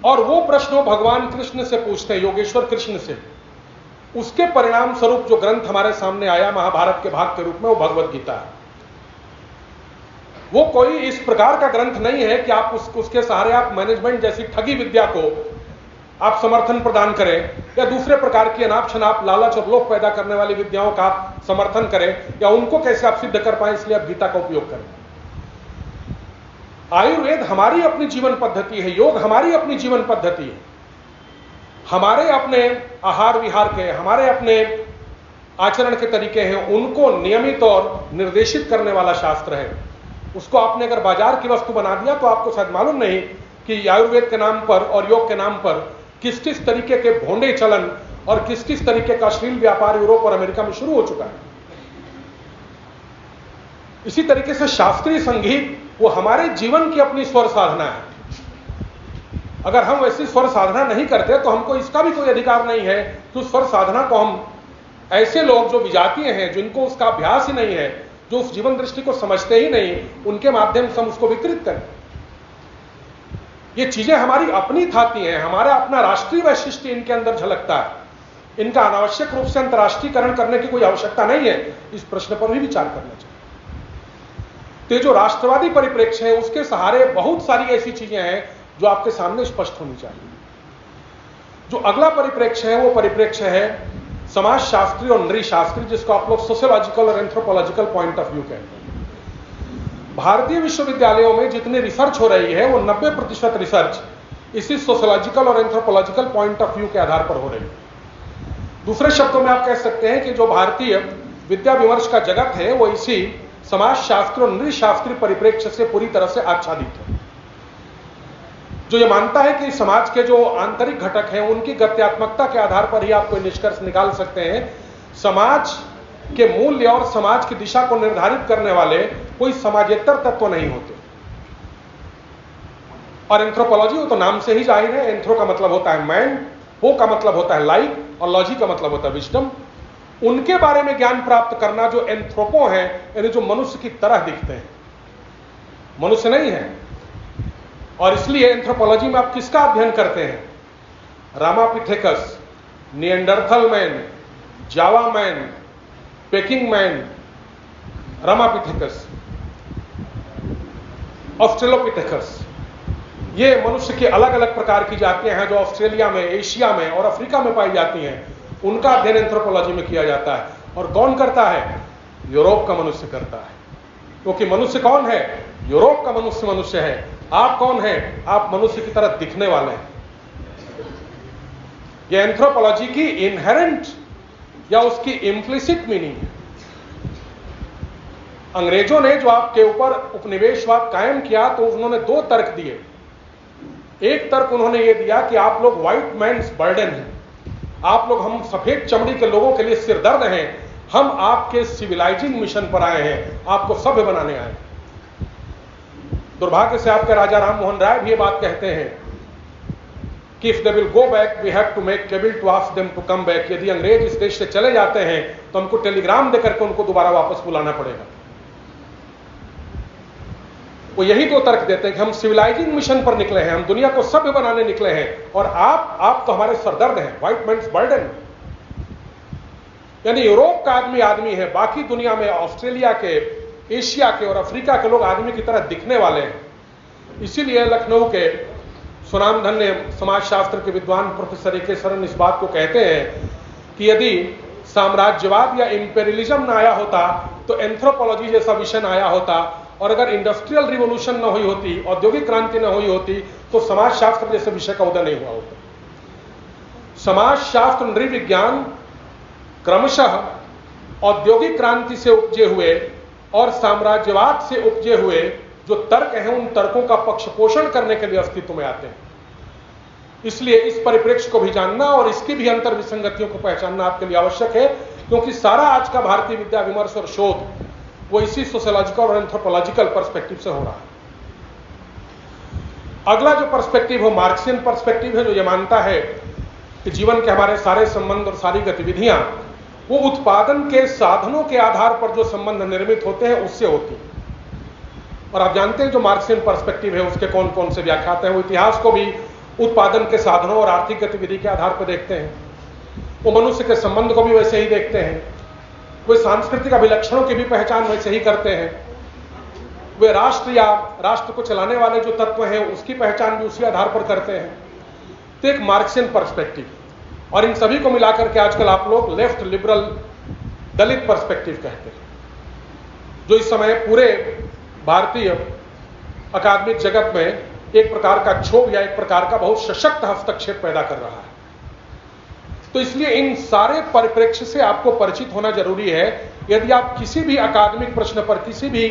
Speaker 1: और वो प्रश्न वो भगवान कृष्ण से पूछते हैं, योगेश्वर कृष्ण से। उसके परिणाम स्वरूप जो ग्रंथ हमारे सामने आया महाभारत के भाग के रूप में, वो भगवत गीता है। वो कोई इस प्रकार का ग्रंथ नहीं है कि आप उसके सहारे आप मैनेजमेंट जैसी ठगी विद्या को आप समर्थन प्रदान करें या दूसरे प्रकार की अनाप शनाप लालच और लोभ पैदा करने वाली विद्याओं का आप समर्थन करें या उनको कैसे आप सिद्ध कर पाए, इसलिए आप गीता का उपयोग करें। आयुर्वेद हमारी अपनी जीवन पद्धति है, योग हमारी अपनी जीवन पद्धति है। हमारे अपने आहार विहार के, हमारे अपने आचरण के तरीके हैं, उनको नियमित और निर्देशित करने वाला शास्त्र है। उसको आपने अगर बाजार की वस्तु बना दिया तो आपको शायद मालूम नहीं कि आयुर्वेद के नाम पर और योग के नाम पर किस किस तरीके के भोंडे चलन और किस किस तरीके का अश्लील व्यापार यूरोप और अमेरिका में शुरू हो चुका है। इसी तरीके से शास्त्रीय संगीत वो हमारे जीवन की अपनी स्वर साधना है। अगर हम वैसी स्वर साधना नहीं करते तो हमको इसका भी कोई अधिकार नहीं है कि उस स्वर साधना को हम ऐसे लोग जो विजातीय हैं, जिनको उसका अभ्यास ही नहीं है, जो उस जीवन दृष्टि को समझते ही नहीं, उनके माध्यम से हम उसको विकृत करें। ये चीजें हमारी अपनी थाती हैं, हमारा अपना राष्ट्रीय वैशिष्ट इनके अंदर झलकता है। इनका अनावश्यक रूप से अंतर्राष्ट्रीयकरण करने की कोई आवश्यकता नहीं है। इस प्रश्न पर भी विचार करना चाहिए। तो जो राष्ट्रवादी परिप्रेक्ष्य है उसके सहारे बहुत सारी ऐसी चीजें हैं जो आपके सामने स्पष्ट होनी चाहिए। जो अगला परिप्रेक्ष्य है वो परिप्रेक्ष्य है समाजशास्त्री और नृशास्त्री, जिसको आप लोग सोशियोलॉजिकल और एंथ्रोपोलॉजिकल पॉइंट ऑफ व्यू कहते हैं। भारतीय विश्वविद्यालयों में जितनी रिसर्च हो रही है वो 90% रिसर्च इसी सोशियोलॉजिकल और एंथ्रोपोलॉजिकल पॉइंट ऑफ व्यू के आधार पर हो रही है। दूसरे शब्दों में आप कह सकते हैं कि जो भारतीय विद्या विमर्श का जगत है वो इसी समाजशास्त्री और नृशास्त्री परिप्रेक्ष्य से पूरी तरह से आच्छादित है, जो ये मानता है कि समाज के जो आंतरिक घटक हैं उनकी गत्यात्मकता के आधार पर ही आप कोई निष्कर्ष निकाल सकते हैं। समाज के मूल्य और समाज की दिशा को निर्धारित करने वाले कोई समाजेतर तत्व नहीं होते। और एंथ्रोपोलॉजी, वो तो नाम से ही जाहिर है, एंथ्रो का मतलब होता है मैन, हो का मतलब होता है लाइक, और लॉजी का मतलब होता है विजडम। उनके बारे में ज्ञान प्राप्त करना जो एंथ्रोपो है, यानी जो मनुष्य की तरह दिखते हैं, मनुष्य नहीं है। और इसलिए एंथ्रोपोलॉजी में आप किसका अध्ययन करते हैं? रामापिथेकस, निएंडरथल मैन, जावा man, packing man, Ramapithecus, Australopithecus, ये मनुष्य की अलग अलग प्रकार की जातियां हैं जो ऑस्ट्रेलिया में, एशिया में और अफ्रीका में पाई जाती हैं। उनका अध्ययन एंथ्रोपोलॉजी में किया जाता है। और कौन करता है? यूरोप का मनुष्य करता है। क्योंकि मनुष्य कौन है? यूरोप का मनुष्य मनुष्य है। आप कौन हैं? आप मनुष्य की तरह दिखने वाले हैं। यह एंथ्रोपोलॉजी की इनहेरेंट या उसकी इम्प्लिसिट मीनिंग है। अंग्रेजों ने जो आपके ऊपर उपनिवेशवाद कायम किया तो उन्होंने दो तर्क दिए। एक तर्क उन्होंने यह दिया कि आप लोग व्हाइट मैन्स बर्डन हैं, आप लोग, हम सफेद चमड़ी के लोगों के लिए सिरदर्द हैं, हम आपके सिविलाइजिंग मिशन पर आए हैं, आपको सभ्य बनाने आए हैं। दुर्भाग्य से आपके राजा राम मोहन राय भी ये बात कहते हैं कि if they will go back we have to make cable to ask them to come back. यदि अंग्रेज इस देश से चले जाते हैं तो हमको टेलीग्राम देकर के उनको दोबारा वापस बुलाना पड़ेगा। वो यही दो तर्क देते हैं कि हम सिविलाइजिंग मिशन पर निकले हैं, हम दुनिया को सभ्य बनाने निकले हैं, और आप तो हमारे सरदर्द हैं, व्हाइट मैन्स बर्डन। यानी यूरोप का आदमी आदमी है, बाकी दुनिया में ऑस्ट्रेलिया के, एशिया के और अफ्रीका के लोग आदमी की तरह दिखने वाले हैं। इसीलिए लखनऊ के सुनामधन्य समाजशास्त्र के विद्वान प्रोफेसर ए के शरण इस बात को कहते हैं कि यदि साम्राज्यवाद या इंपेरियलिज्म न आया होता तो एंथ्रोपोलॉजी जैसा विषय न आया होता, और अगर इंडस्ट्रियल रिवोल्यूशन न हुई होती, औद्योगिक क्रांति न हुई होती, तो समाजशास्त्र जैसे विषय का उदय नहीं हुआ होता। समाजशास्त्र नृविज्ञान क्रमशः औद्योगिक क्रांति से उपजे हुए और साम्राज्यवाद से उपजे हुए जो तर्क हैं, उन तर्कों का पक्षपोषण करने के लिए अस्तित्व में आते हैं। इसलिए इस परिप्रेक्ष्य को भी जानना और इसकी भी अंतर विसंगतियों को पहचानना आपके लिए आवश्यक है, क्योंकि सारा आज का भारतीय विद्या विमर्श और शोध वो इसी सोशियोलॉजिकल और एंथ्रोपोलॉजिकल पर्सपेक्टिव से हो रहा है। अगला जो पर्सपेक्टिव हो मार्क्सियन पर्सपेक्टिव है, जो ये मानता है कि जीवन के हमारे सारे संबंध और सारी गतिविधियां वो उत्पादन के साधनों के आधार पर जो संबंध निर्मित होते हैं उससे होती है। और आप जानते हैं जो मार्क्सियन पर्सपेक्टिव है उसके कौन कौन से व्याख्यात हैं। वो इतिहास को भी उत्पादन के साधनों और आर्थिक गतिविधि के आधार पर देखते हैं, वो मनुष्य के संबंध को भी वैसे ही देखते हैं, वे सांस्कृतिक अभिलक्षणों की भी पहचान वैसे ही करते हैं, वे राष्ट्र या राष्ट्र को चलाने वाले जो तत्व हैं उसकी पहचान भी उसी आधार पर करते हैं। तो एक मार्क्सियन पर्सपेक्टिव, और इन सभी को मिलाकर के आजकल आप लोग लेफ्ट लिबरल दलित पर्सपेक्टिव कहते हैं, जो इस समय पूरे भारतीय अकादमिक जगत में एक प्रकार का क्षोभ या एक प्रकार का बहुत सशक्त हस्तक्षेप पैदा कर रहा है। तो इसलिए इन सारे परिप्रेक्ष्य से आपको परिचित होना जरूरी है। यदि आप किसी भी अकादमिक प्रश्न पर, किसी भी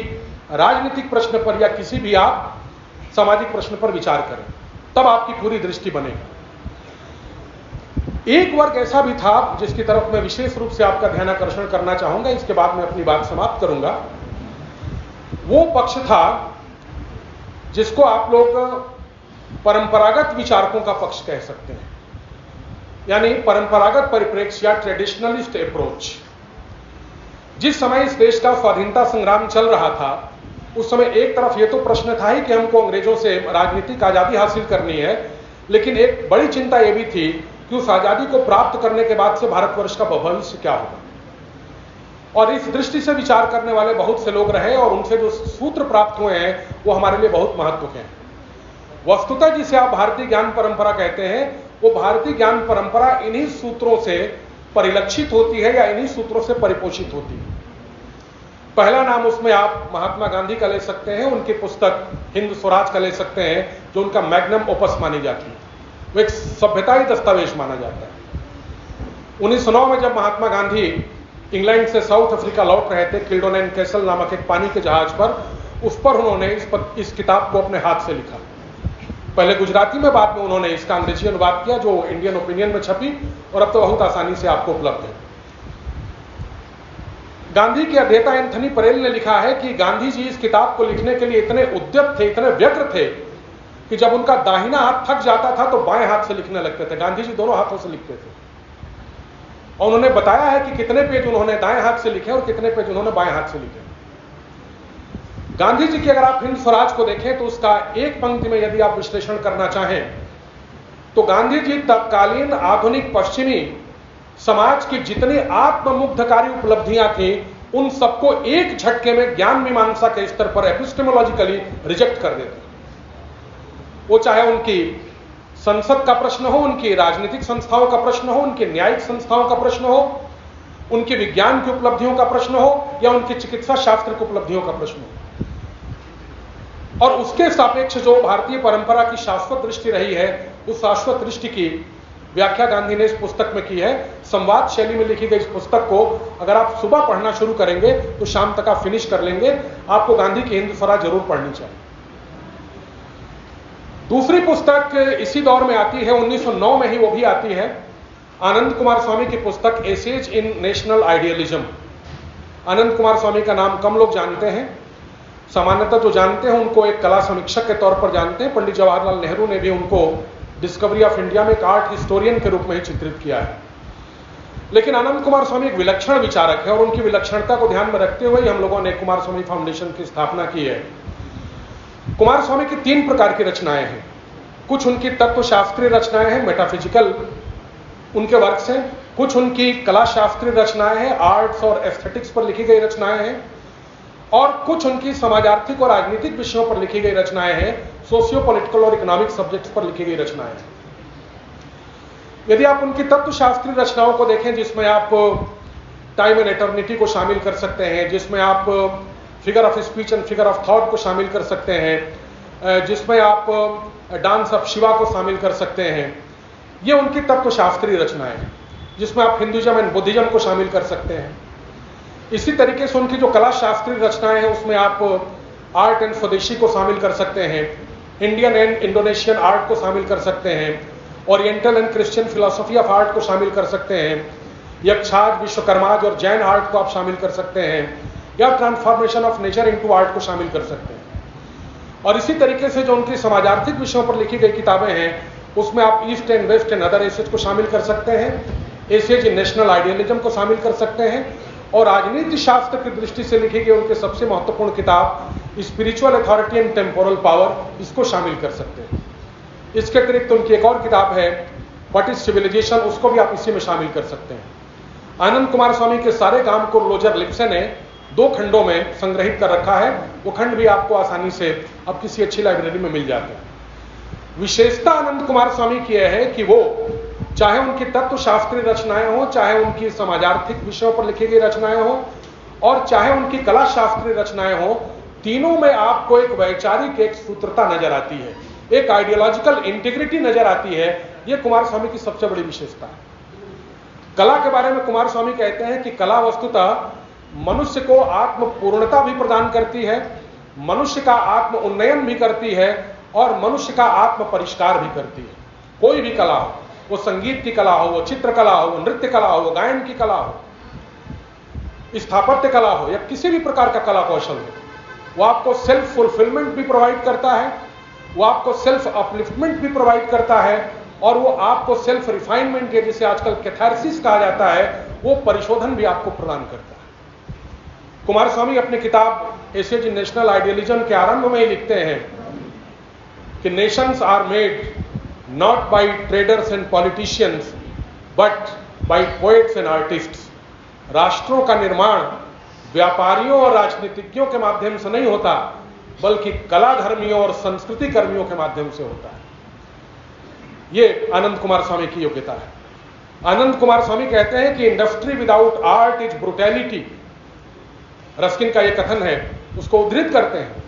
Speaker 1: राजनीतिक प्रश्न पर या किसी भी आप सामाजिक प्रश्न पर विचार करें, तब आपकी पूरी दृष्टि बनेगी। एक वर्ग ऐसा भी था जिसकी तरफ मैं विशेष रूप से आपका ध्यान आकर्षण करना चाहूंगा, इसके बाद मैं अपनी बात समाप्त करूंगा। वो पक्ष था जिसको आप लोग परंपरागत विचारकों का पक्ष कह सकते हैं, यानी परंपरागत परिप्रेक्ष्य या ट्रेडिशनलिस्ट अप्रोच। जिस समय इस देश का स्वाधीनता संग्राम चल रहा था, उस समय एक तरफ यह तो प्रश्न था ही कि हमको अंग्रेजों से राजनीतिक आजादी हासिल करनी है, लेकिन एक बड़ी चिंता यह भी थी कि उस आजादी को प्राप्त करने के बाद से भारतवर्ष का भविष्य क्या होगा। और इस दृष्टि से विचार करने वाले बहुत से लोग रहे और उनसे जो सूत्र प्राप्त हुए हैं वो हमारे लिए बहुत महत्व के हैं। वस्तुतः जिसे आप भारतीय ज्ञान परंपरा कहते हैं, वो भारतीय ज्ञान परंपरा इन्हीं सूत्रों से परिलक्षित होती है या इन्हीं सूत्रों से परिपोषित होती है। पहला नाम उसमें आप महात्मा गांधी का ले सकते हैं, उनकी पुस्तक हिंद स्वराज का ले सकते हैं, जो उनका मैग्नम ओपस मानी जाती है। वो एक सभ्यताई दस्तावेज माना जाता है। 1909 में जब महात्मा गांधी इंग्लैंड से साउथ अफ्रीका लौट रहे थे, किल्डोन एंड कैसल नामक एक पानी के जहाज पर, उस पर उन्होंने इस किताब को अपने हाथ से लिखा। पहले गुजराती में, बाद में उन्होंने इसका अंग्रेजी अनुवाद किया, जो इंडियन ओपिनियन में छपी और अब तो बहुत आसानी से आपको उपलब्ध है। गांधी के अध्येता एंथनी परेल ने लिखा है कि गांधी जी इस किताब को लिखने के लिए इतने उद्यत थे, इतने व्यग्र थे कि जब उनका दाहिना हाथ थक जाता था तो बाएं हाथ से लिखने लगते थे। गांधी जी दोनों हाथों से लिखते थे और उन्होंने बताया है कि कितने पेज उन्होंने दाएं हाथ से लिखे और कितने पेज उन्होंने बाएं हाथ से लिखे। गांधी जी की अगर आप हिंद स्वराज को देखें तो उसका एक पंक्ति में यदि आप विश्लेषण करना चाहें तो गांधी जी तत्कालीन आधुनिक पश्चिमी समाज की जितनी आत्ममुग्धकारी उपलब्धियां थी, उन सबको एक झटके में ज्ञान मीमांसा के स्तर पर एपिस्टेमोलॉजिकली रिजेक्ट कर देते। वो चाहे उनकी संसद का प्रश्न हो, उनकी राजनीतिक संस्थाओं का प्रश्न हो, उनकी न्यायिक संस्थाओं का प्रश्न हो, उनकी विज्ञान की उपलब्धियों का प्रश्न हो या उनकी चिकित्सा शास्त्र की उपलब्धियों का प्रश्न हो। और उसके सापेक्ष जो भारतीय परंपरा की शाश्वत दृष्टि रही है, उस शाश्वत दृष्टि की व्याख्या गांधी ने इस पुस्तक में की है। संवाद शैली में लिखी गई इस पुस्तक को अगर आप सुबह पढ़ना शुरू करेंगे तो शाम तक आप फिनिश कर लेंगे। आपको गांधी की हिंद स्वराज जरूर पढ़नी चाहिए। दूसरी पुस्तक इसी दौर में आती है, 1909 में ही वो भी आती है, आनंद कुमार स्वामी की पुस्तक एसेज इन नेशनल आइडियलिज्म। आनंद कुमार स्वामी का नाम कम लोग जानते हैं, सामान्यतः जो जानते हैं उनको एक कला समीक्षक के तौर पर जानते हैं। पंडित जवाहरलाल नेहरू ने भी उनको डिस्कवरी ऑफ इंडिया में एक आर्ट हिस्टोरियन के रूप में ही चित्रित किया है। लेकिन आनंद कुमार स्वामी एक विलक्षण विचारक है और उनकी विलक्षणता को ध्यान में रखते हुए हम लोगों ने कुमार स्वामी फाउंडेशन की स्थापना की है। कुमार स्वामी की 3 प्रकार की रचनाएं हैं। कुछ उनकी तत्वशास्त्रीय रचनाएं हैं, मेटाफिजिकल उनके वर्क्स हैं। कुछ उनकी कला शास्त्रीय रचनाएं हैं, आर्ट्स और एस्थेटिक्स पर लिखी गई रचनाएं हैं। और कुछ उनकी समाजार्थिक और राजनीतिक विषयों पर लिखी गई रचनाएं हैं, सोशियो पॉलिटिकल और इकोनॉमिक सब्जेक्ट्स पर लिखी गई रचनाएं हैं। यदि आप उनकी तत्वशास्त्रीय रचनाओं को देखें, जिसमें आप टाइम एंड एटर्निटी को शामिल कर सकते हैं, जिसमें आप figure of speech and figure of thought को शामिल कर सकते हैं, जिसमें आप डांस ऑफ शिवा को शामिल कर सकते हैं, ये उनकी तत्वशास्त्रीय रचनाएं हैं। जिसमें आप हिंदुइज्म एंड बुद्धिज्म को शामिल कर सकते हैं। इसी तरीके से उनकी जो कला शास्त्रीय रचनाएं हैं, उसमें आप आर्ट एंड स्वदेशी को शामिल कर सकते हैं, इंडियन एंड इंडोनेशियन आर्ट को शामिल कर सकते हैं, oriental and Christian philosophy of art को शामिल कर सकते हैं, यक्षाज, विश्वकर्माज और जैन आर्ट को आप शामिल कर सकते हैं, या transformation of nature into art को शामिल कर सकते हैं। और इसी तरीके से जो उनकी समाजार्थिक विषयों पर लिखी गई किताबें हैं, उसमें आप east and west and other essays को शामिल कर सकते हैं, एसेज इन नेशनल आइडियलिज्म को शामिल कर सकते हैं, और राजनीति शास्त्र की दृष्टि से लिखी गई उनकी सबसे महत्वपूर्ण किताब spiritual authority and temporal power, इसको शामिल कर सकते हैं। इसके अतिरिक्त उनकी एक और किताब है व्हाट इज सिविलाइजेशन, उसको भी आप इसी में शामिल कर सकते हैं। आनंद कुमार स्वामी के सारे काम को रोजर लिप्से ने 2 खंडों में संग्रहित कर रखा है। वो खंड भी आपको आसानी से अब किसी अच्छी लाइब्रेरी में मिल जाते हैं। विशेषता आनंद कुमार स्वामी की यह है कि वो चाहे उनकी तत्वशास्त्रीय रचनाएं हो, चाहे उनकी समाजार्थिक विषयों पर लिखी गई रचनाएं हो, और चाहे उनकी कला शास्त्रीय रचनाएं हो, तीनों में आपको एक वैचारिक एक सूत्रता नजर आती है, एक आइडियोलॉजिकल इंटीग्रिटी नजर आती है। यह कुमार स्वामी की सबसे बड़ी विशेषता है। कला के बारे में कुमार स्वामी कहते हैं कि कला वस्तुतः मनुष्य को आत्मपूर्णता भी प्रदान करती है, मनुष्य का आत्म उन्नयन भी करती है और मनुष्य का आत्म परिष्कार भी करती है। कोई भी कला हो, वो संगीत की कला हो, वो चित्रकला हो, वो नृत्य कला हो, वो गायन की कला हो, स्थापत्य कला हो, या किसी भी प्रकार का कला कौशल हो, वो आपको सेल्फ फुलफिलमेंट भी प्रोवाइड करता है, वो आपको सेल्फ अपलिफ्टमेंट भी प्रोवाइड करता है, और वो आपको सेल्फ रिफाइनमेंट के, जिसे आजकल कैथारसिस कहा जाता है, वो परिशोधन भी आपको प्रदान करता है। कुमारस्वामी अपनी किताब एसेज इन नेशनल आइडियलिज्म के आरंभ में ही लिखते हैं कि nations are made not by traders and politicians but by poets and artists. राष्ट्रों का निर्माण व्यापारियों और राजनीतिज्ञों के माध्यम से नहीं होता, बल्कि कलाधर्मियों और संस्कृति कर्मियों के माध्यम से होता है। ये आनंद कुमार स्वामी की योग्यता है। आनंद कुमार स्वामी कहते हैं कि industry without art is brutality. Ruskin का यह कथन है, उसको उद्धृत करते हैं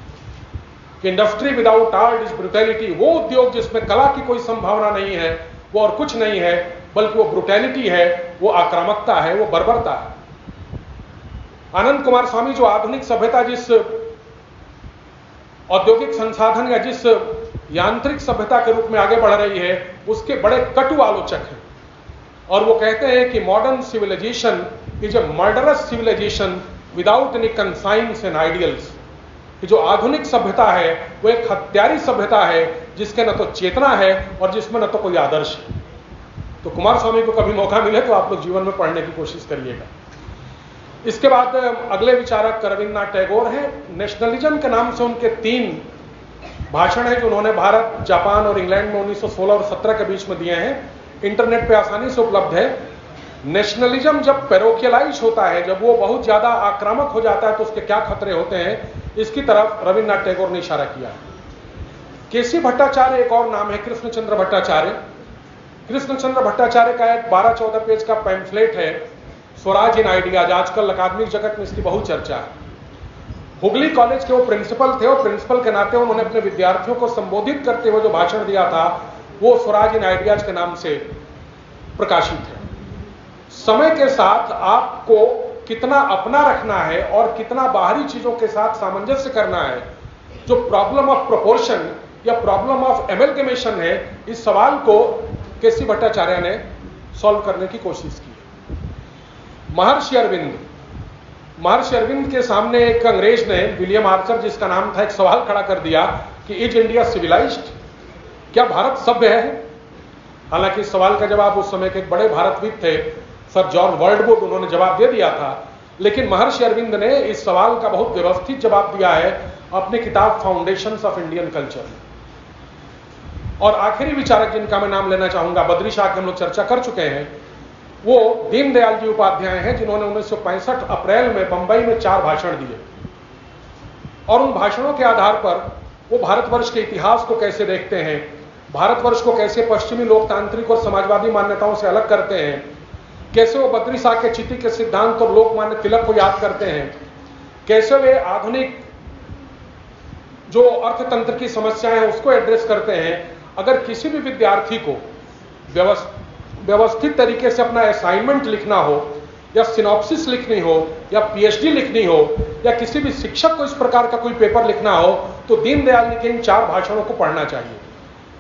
Speaker 1: कि industry without art is brutality. वो उद्योग जिसमें कला की कोई संभावना नहीं है, वो और कुछ नहीं है, बल्कि वो ब्रुटैलिटी है, वो आक्रामकता है, वो बर्बरता है। आनंद कुमार स्वामी जो आधुनिक सभ्यता, जिस औद्योगिक संसाधन या जिस यांत्रिक सभ्यता के रूप में आगे बढ़ रही है, उसके बड़े कटु आलोचक हैं। और वो कहते हैं कि modern civilisation is a murderous civilisation without any conscience and ideals. कि जो आधुनिक सभ्यता है वो एक हत्यारी सभ्यता है, जिसके न तो चेतना है और जिसमें न तो कोई आदर्श है। तो कुमार स्वामी को कभी मौका मिले तो आप लोग जीवन में पढ़ने की कोशिश करिएगा। इसके बाद अगले विचारक रविन्द्रनाथ टैगोर हैं। नेशनलिज्म के नाम से उनके 3 भाषण हैं जो उन्होंने भारत, जापान और इंग्लैंड में 1916 और 17 के बीच में दिए हैं। इंटरनेट पे आसानी से उपलब्ध है। नेशनलिज्म जब पैरोकियलाइज होता है, जब वो बहुत ज्यादा आक्रामक हो जाता है, तो उसके क्या खतरे होते हैं, इसकी तरफ रविन्द्रनाथ टैगोर ने इशारा किया। केसी भट्टाचार्य एक और नाम है, कृष्णचंद्र भट्टाचार्य। कृष्णचंद्र भट्टाचार्य का एक 12-14 पेज का पैम्फलेट है, स्वराज इन आइडियाज। आजकल अकादमिक जगत में इसकी बहुत चर्चा है। हुगली कॉलेज के वो प्रिंसिपल थे, और प्रिंसिपल के नाते उन्होंने अपने विद्यार्थियों को संबोधित करते हुए जो भाषण दिया था, वो स्वराज इन आइडियाज के नाम से प्रकाशित है। समय के साथ आपको कितना अपना रखना है और कितना बाहरी चीजों के साथ सामंजस्य करना है, जो प्रॉब्लम ऑफ प्रोपोर्शन या प्रॉब्लम ऑफ एमलगमेशन है, इस सवाल को केसी भट्टाचार्य ने सॉल्व करने की कोशिश की। महर्षि अरविंद के सामने एक अंग्रेज ने, विलियम आर्चर जिसका नाम था, एक सवाल खड़ा कर दिया कि इज इंडिया सिविलाइज्ड? क्या भारत सभ्य है? हालांकि इस सवाल का जवाब उस समय के एक बड़े भारतविद थे, सर जॉर्ज वर्ल्डवुड, उन्होंने जवाब दे दिया था। लेकिन महर्षि अरविंद ने इस सवाल का बहुत व्यवस्थित जवाब दिया है अपनी किताब फाउंडेशंस ऑफ इंडियन कल्चर में। और आखिरी विचारक जिनका मैं नाम लेना चाहूंगा, बद्री शाह की हम लोग चर्चा कर चुके हैं, वो दीनदयाल जी उपाध्याय हैं, जिन्होंने 1965 अप्रैल में बंबई में 4 भाषण दिए। और उन भाषणों के आधार पर वो भारतवर्ष के इतिहास को कैसे देखते हैं, भारतवर्ष को कैसे पश्चिमी लोकतांत्रिक और समाजवादी मान्यताओं से अलग करते हैं, कैसे वो बद्री शाह के चिति के सिद्धांत और लोकमान्य तिलक को याद करते हैं, कैसे वे आधुनिक जो अर्थतंत्र की समस्याएं हैं उसको एड्रेस करते हैं। अगर किसी भी विद्यार्थी को व्यवस्थित तरीके से अपना असाइनमेंट लिखना हो, या सिनॉप्सिस लिखनी हो, या पीएचडी लिखनी हो, या किसी भी शिक्षक को इस प्रकार का कोई पेपर लिखना हो, तो दीनदयाल जी के इन 4 भाषणों को पढ़ना चाहिए।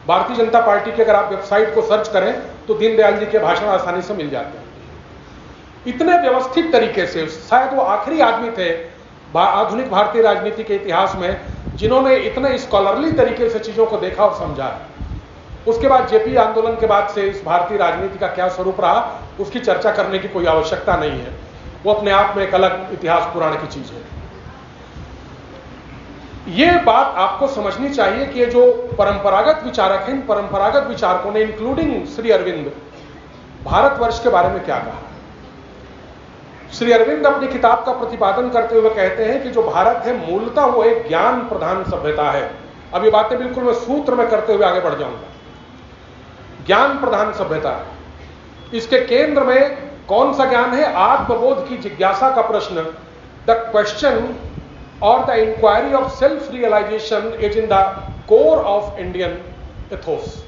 Speaker 1: भारतीय जनता पार्टी की अगर आप वेबसाइट को सर्च करें तो दीनदयाल जी के भाषण आसानी से मिल जाते हैं। इतने व्यवस्थित तरीके से, शायद वो आखिरी आदमी थे आधुनिक भारतीय राजनीति के इतिहास में जिन्होंने इतने स्कॉलरली तरीके से चीजों को देखा और समझा। उसके बाद जेपी आंदोलन के बाद से इस भारतीय राजनीति का क्या स्वरूप रहा, उसकी चर्चा करने की कोई आवश्यकता नहीं है, वो अपने आप में एक अलग इतिहास पुराण की चीज है। ये बात आपको समझनी चाहिए कि ये जो परंपरागत विचारक हैं, इन परंपरागत विचारकों ने, इंक्लूडिंग श्री अरविंद, भारतवर्ष के बारे में क्या कहा। श्री अरविंद अपनी किताब का प्रतिपादन करते हुए कहते हैं कि जो भारत है मूलतः वो एक ज्ञान प्रधान सभ्यता है। अब ये बातें बिल्कुल मैं सूत्र में करते हुए आगे बढ़ जाऊंगा। ज्ञान प्रधान सभ्यता है। इसके केंद्र में कौन सा ज्ञान है? आत्मबोध की जिज्ञासा का प्रश्न, द क्वेश्चन और the inquiry of self realisation is in the core of Indian ethos.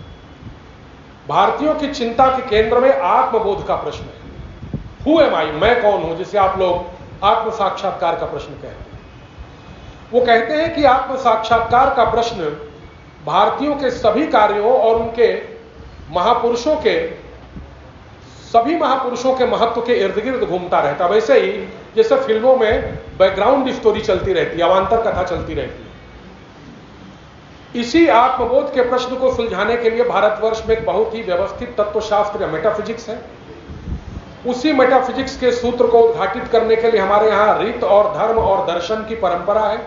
Speaker 1: भारतीयों की चिंता के केंद्र में आत्मबोध का प्रश्न है। हु एम आई, मैं कौन हूं, जिसे आप लोग आत्म साक्षात्कार का प्रश्न कहते हैं। वो कहते हैं कि आत्म साक्षात्कार का प्रश्न भारतीयों के सभी कार्यों और उनके सभी महापुरुषों के महत्व के इर्द गिर्द घूमता रहता। वैसे ही जैसे फिल्मों में बैकग्राउंड स्टोरी चलती रहती है, अवान्तर कथा चलती रहती है, इसी आत्मबोध के प्रश्न को सुलझाने के लिए भारतवर्ष में एक बहुत ही व्यवस्थित तत्वशास्त्र या मेटाफिजिक्स है। उसी मेटाफिजिक्स के सूत्र को उद्घाटित करने के लिए हमारे यहां रीत और धर्म और दर्शन की परंपरा है।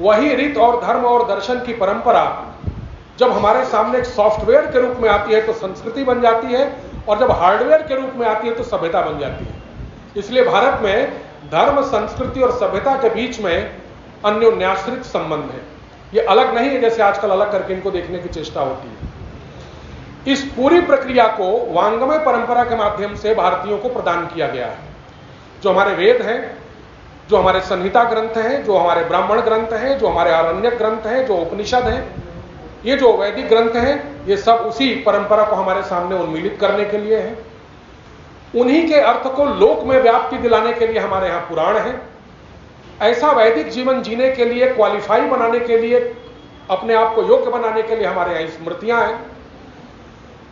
Speaker 1: वही रीत और धर्म और दर्शन की परंपरा जब हमारे सामने एक सॉफ्टवेयर के रूप में आती है तो संस्कृति बन जाती है, और जब हार्डवेयर के रूप में आती है तो सभ्यता बन जाती है। इसलिए भारत में धर्म, संस्कृति और सभ्यता के बीच में अन्योन्याश्रित संबंध है। ये अलग नहीं है जैसे आजकल अलग करके इनको देखने की चेष्टा होती है। इस पूरी प्रक्रिया को वांग्मय परंपरा के माध्यम से भारतीयों को प्रदान किया गया है। जो हमारे वेद हैं, जो हमारे संहिता ग्रंथ हैं, जो हमारे ब्राह्मण ग्रंथ हैं, जो हमारे आरण्यक ग्रंथ हैं, जो उपनिषद हैं, ये जो वैदिक ग्रंथ हैं, ये सब उसी परंपरा को हमारे सामने उन्मीलित करने के लिए हैं। उन्हीं के अर्थ को लोक में व्याप्ति दिलाने के लिए हमारे यहां पुराण है। ऐसा वैदिक जीवन जीने के लिए, क्वालिफाई बनाने के लिए, अपने आप को योग्य बनाने के लिए हमारे यहां स्मृतियां हैं।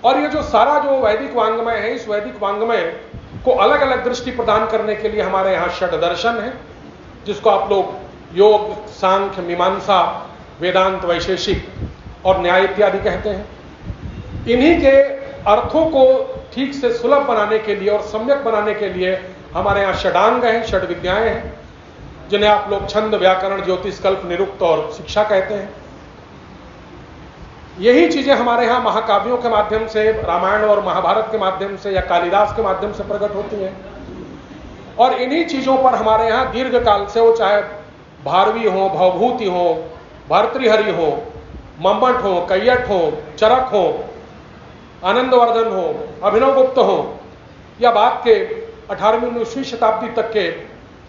Speaker 1: और ये जो सारा जो वैदिक वांग्मय है, इस वैदिक वांग्मय को अलग अलग दृष्टि प्रदान करने के लिए हमारे यहां षड दर्शन है, जिसको आप लोग योग, सांख्य, मीमांसा, वेदांत, वैशेषिक और न्याय इत्यादि कहते हैं। इन्हीं के अर्थों को ठीक से सुलभ बनाने के लिए और सम्यक बनाने के लिए हमारे यहां षडांग हैं, षड विद्याएं हैं, जिन्हें आप लोग छंद, व्याकरण, ज्योतिष, कल्प, निरुक्त और शिक्षा कहते हैं। यही चीजें हमारे यहां महाकाव्यों के माध्यम से, रामायण और महाभारत के माध्यम से या कालिदास के माध्यम से प्रकट होती हैं। और इन्हीं चीजों पर हमारे यहां दीर्घ काल से, वो चाहे भारवी हो, भवभूति हो, भर्तृहरि हो, मम्मट हो, कैयट हो, चरक हो, आनंदवर्धन हो, अभिनव गुप्त हो, या बाद के 18वीं 19वीं शताब्दी तक के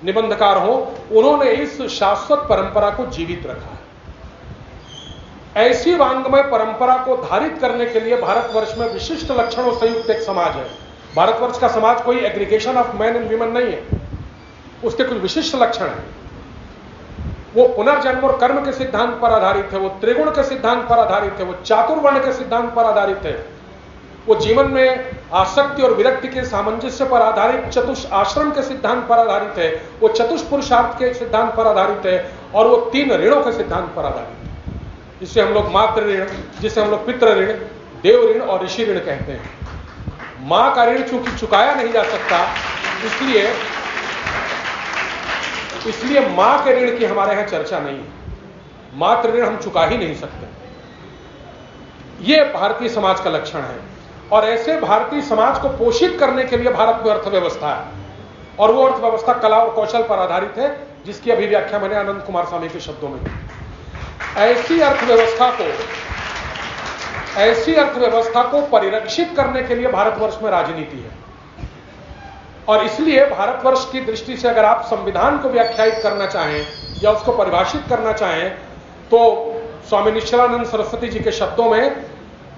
Speaker 1: निबंधकार हो, उन्होंने इस शाश्वत परंपरा को जीवित रखा है। ऐसी वांग्मय परंपरा को धारित करने के लिए भारतवर्ष में विशिष्ट लक्षणों से युक्त एक समाज है। भारतवर्ष का समाज कोई aggregation of man and women नहीं है, उसके कुछ विशिष्ट लक्षण हैं। वो पुनर्जन्म और कर्म के सिद्धांत पर आधारित है, वो त्रिगुण के सिद्धांत पर आधारित है, वो चातुर्वर्ण के सिद्धांत पर आधारित है, वो जीवन में आसक्ति और विरक्ति के सामंजस्य पर आधारित चतुष आश्रम के सिद्धांत पर आधारित है, वो चतुष्पुरुषार्थ के सिद्धांत पर आधारित है, और वो 3 ऋणों के सिद्धांत पर आधारित है, जिसे हम लोग मातृ ऋण, जिसे हम लोग पितृ ऋण, देव ऋण और ऋषि ऋण कहते हैं। मां का ऋण चूंकि चुकाया नहीं जा सकता, इसलिए मां के ऋण की हमारे यहां चर्चा नहीं है। मातृ ऋण हम चुका ही नहीं सकते। यह भारतीय समाज का लक्षण है। और ऐसे भारतीय समाज को पोषित करने के लिए भारत में अर्थव्यवस्था है, और वो अर्थव्यवस्था कला और कौशल पर आधारित है, जिसकी अभी व्याख्या मैंने आनंद कुमार स्वामी के शब्दों में की। ऐसी अर्थव्यवस्था को परिरक्षित करने के लिए भारतवर्ष में राजनीति है। और इसलिए भारतवर्ष की दृष्टि से अगर आप संविधान को व्याख्यायित करना चाहें या उसको परिभाषित करना चाहें, तो स्वामी निश्चलानंद सरस्वती जी के शब्दों में,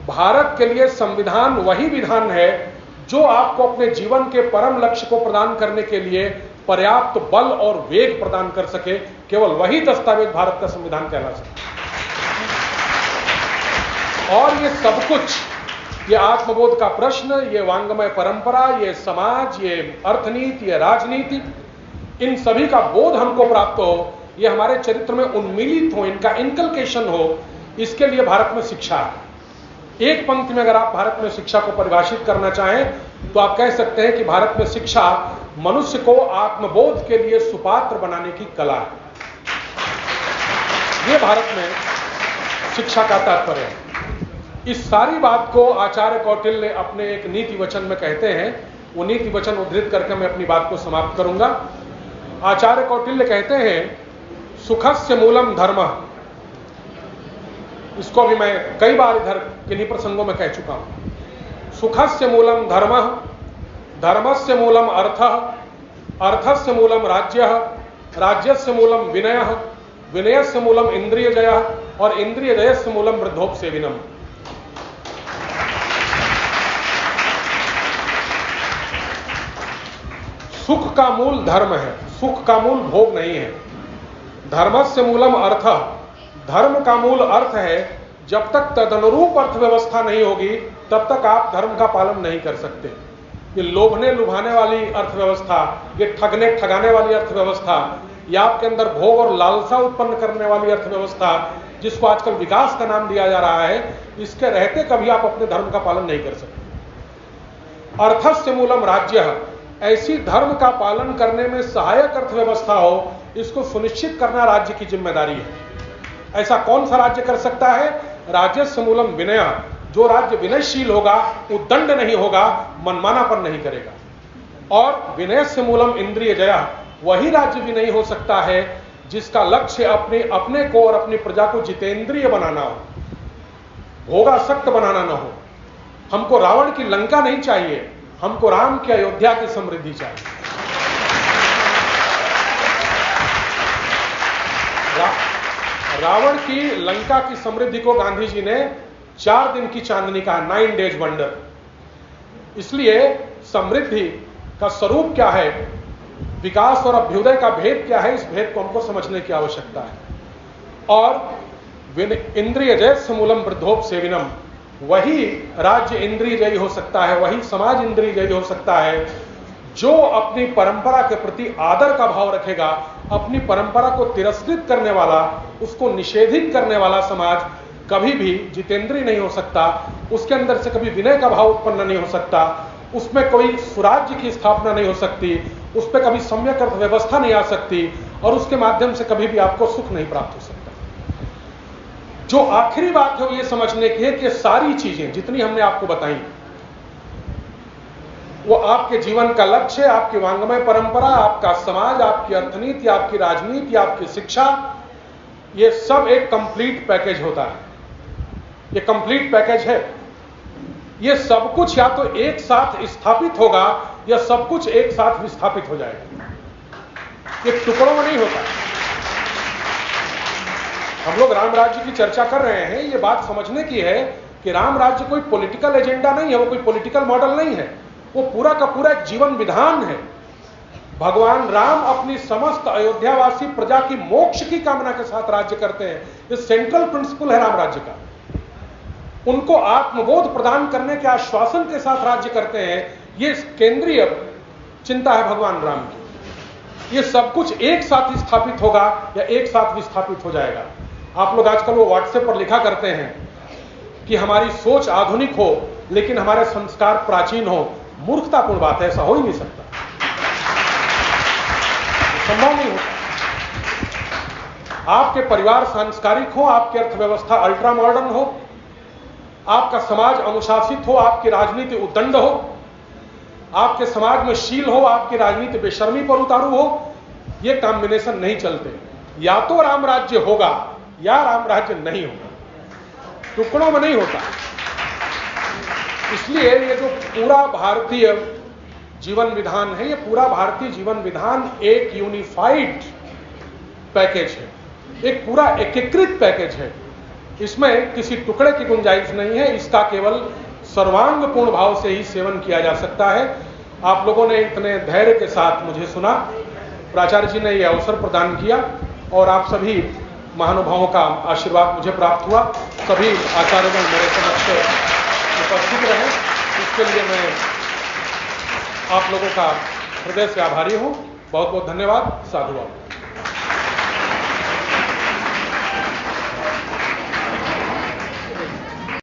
Speaker 1: भारत के लिए संविधान वही विधान है जो आपको अपने जीवन के परम लक्ष्य को प्रदान करने के लिए पर्याप्त बल और वेग प्रदान कर सके। केवल वही दस्तावेज भारत का संविधान कहला सकता है। और ये सब कुछ, ये आत्मबोध का प्रश्न, ये वांग्मय परंपरा, ये समाज, ये अर्थनीति, ये राजनीति, इन सभी का बोध हमको प्राप्त हो, ये हमारे चरित्र में उन्मीलित हो, इनका इनकलकेशन हो, इसके लिए भारत में शिक्षा है। एक पंक्ति में अगर आप भारत में शिक्षा को परिभाषित करना चाहें तो आप कह सकते हैं कि भारत में शिक्षा मनुष्य को आत्मबोध के लिए सुपात्र बनाने की कला है। यह भारत में शिक्षा का तात्पर्य है। इस सारी बात को आचार्य कौटिल्य अपने एक नीति वचन में कहते हैं। वो नीति वचन उद्धृत करके मैं अपनी बात को समाप्त करूंगा। आचार्य कौटिल्य कहते हैं, सुखस्य मूलम धर्मः। इसको भी मैं कई बार इधर किन्हीं प्रसंगों में कह चुका हूं। सुखस्य मूलम धर्मः, धर्मस्य मूलम अर्थः, अर्थस्य मूलम राज्यः, राज्यस्य मूलम विनयः, विनयस्य मूलम इंद्रियजयः और इंद्रियजयस्य मूलम वृद्धोपसेविनम्। सुख का मूल धर्म है, सुख का मूल भोग नहीं है। धर्मस्य मूलम अर्थः, धर्म का मूल अर्थ है। जब तक तदनुरूप अर्थव्यवस्था नहीं होगी तब तक आप धर्म का पालन नहीं कर सकते। ये लोभने लुभाने वाली अर्थव्यवस्था, ये ठगने ठगाने वाली अर्थव्यवस्था, या आपके अंदर भोग और लालसा उत्पन्न करने वाली अर्थव्यवस्था, जिसको आजकल विकास का नाम दिया जा रहा है, इसके रहते कभी आप अपने धर्म का पालन नहीं कर सकते। अर्थस्य मूलम राज्यः, ऐसी धर्म का पालन करने में सहायक अर्थव्यवस्था हो, इसको सुनिश्चित करना राज्य की जिम्मेदारी है। ऐसा कौन सा राज्य कर सकता है? राजस्य मूलम विनय, जो राज्य विनयशील होगा, उद्दंड नहीं होगा, मनमानापन नहीं करेगा। और विनय से मूलम इंद्रिय जया, वही राज्य भी नहीं हो सकता है जिसका लक्ष्य अपने को और अपनी प्रजा को जितेंद्रिय बनाना हो, भोगासक्त बनाना न हो। हमको रावण की लंका नहीं चाहिए, हमको राम की अयोध्या की समृद्धि चाहिए। रावण की लंका की समृद्धि को गांधी जी ने 4 दिन की चांदनी कहा, 9 डेज वंडर। इसलिए समृद्धि का स्वरूप क्या है, विकास और अभ्युदय का भेद क्या है, इस भेद को हमको समझने की आवश्यकता है। और इंद्रिय जय समूलम वृद्धोपसेविनम, वही राज्य इंद्रिय जयी हो सकता है, वही समाज इंद्रिय जयी हो सकता है जो अपनी परंपरा के प्रति आदर का भाव रखेगा। अपनी परंपरा को तिरस्कृत करने वाला, उसको निषेधित करने वाला समाज कभी भी जितेंद्रिय नहीं हो सकता। उसके अंदर से कभी विनय का भाव उत्पन्न नहीं हो सकता, उसमें कोई स्वराज्य की स्थापना नहीं हो सकती, उस पर कभी सम्यक अर्थव्यवस्था नहीं आ सकती, और उसके माध्यम से कभी भी आपको सुख नहीं प्राप्त हो सकता। जो आखिरी बात है वो ये समझने की है कि सारी चीजें जितनी हमने आपको बताई, वो आपके जीवन का लक्ष्य, आपकी वांग्मय परंपरा, आपका समाज, आपकी अर्थनीति, आपकी राजनीति, आपकी शिक्षा, ये सब एक कंप्लीट पैकेज होता है। ये कंप्लीट पैकेज है। ये सब कुछ या तो एक साथ स्थापित होगा या सब कुछ एक साथ विस्थापित हो जाएगा। ये टुकड़ों में नहीं होता। हम लोग राम राज्य की चर्चा कर रहे हैं, ये बात समझने की है कि राम राज्य कोई पॉलिटिकल एजेंडा नहीं है, वो कोई पॉलिटिकल मॉडल नहीं है, वो पूरा का पूरा एक जीवन विधान है। भगवान राम अपनी समस्त अयोध्यावासी प्रजा की मोक्ष की कामना के साथ राज्य करते हैं। ये सेंट्रल प्रिंसिपल है राम राज्य का। उनको आत्मबोध प्रदान करने के आश्वासन के साथ राज्य करते हैं, ये केंद्रीय चिंता है भगवान राम की। ये सब कुछ एक साथ स्थापित होगा या एक साथ विस्थापित हो जाएगा। आप लोग आजकल वो व्हाट्सएप पर लिखा करते हैं कि हमारी सोच आधुनिक हो लेकिन हमारे संस्कार प्राचीन हो। मूर्खतापूर्ण बात है, ऐसा हो ही नहीं सकता, संभव नहीं होता। आपके परिवार सांस्कारिक हो, आपकी अर्थव्यवस्था अल्ट्रा मॉडर्न हो, आपका समाज अनुशासित हो, आपकी राजनीति उद्दंड हो, आपके समाज में शील हो, आपकी राजनीति बेशर्मी पर उतारू हो, ये कॉम्बिनेशन नहीं चलते। या तो राम राज्य होगा या राम राज्य नहीं होगा, टुकड़ों में नहीं होता। इसलिए ये जो पूरा भारतीय जीवन विधान है, ये पूरा भारतीय जीवन विधान एक यूनिफाइड पैकेज है, एक पूरा एकीकृत पैकेज है। इसमें किसी टुकड़े की गुंजाइश नहीं है। इसका केवल सर्वांगपूर्ण भाव से ही सेवन किया जा सकता है। आप लोगों ने इतने धैर्य के साथ मुझे सुना, प्राचार्य जी ने यह अवसर प्रदान किया, और आप सभी महानुभावों का आशीर्वाद मुझे प्राप्त हुआ। सभी आचार्यगण मेरे समक्ष उपस्थित रहे, इसके लिए मैं आप लोगों का हृदय से आभारी हूं। बहुत बहुत धन्यवाद। साधुवाद।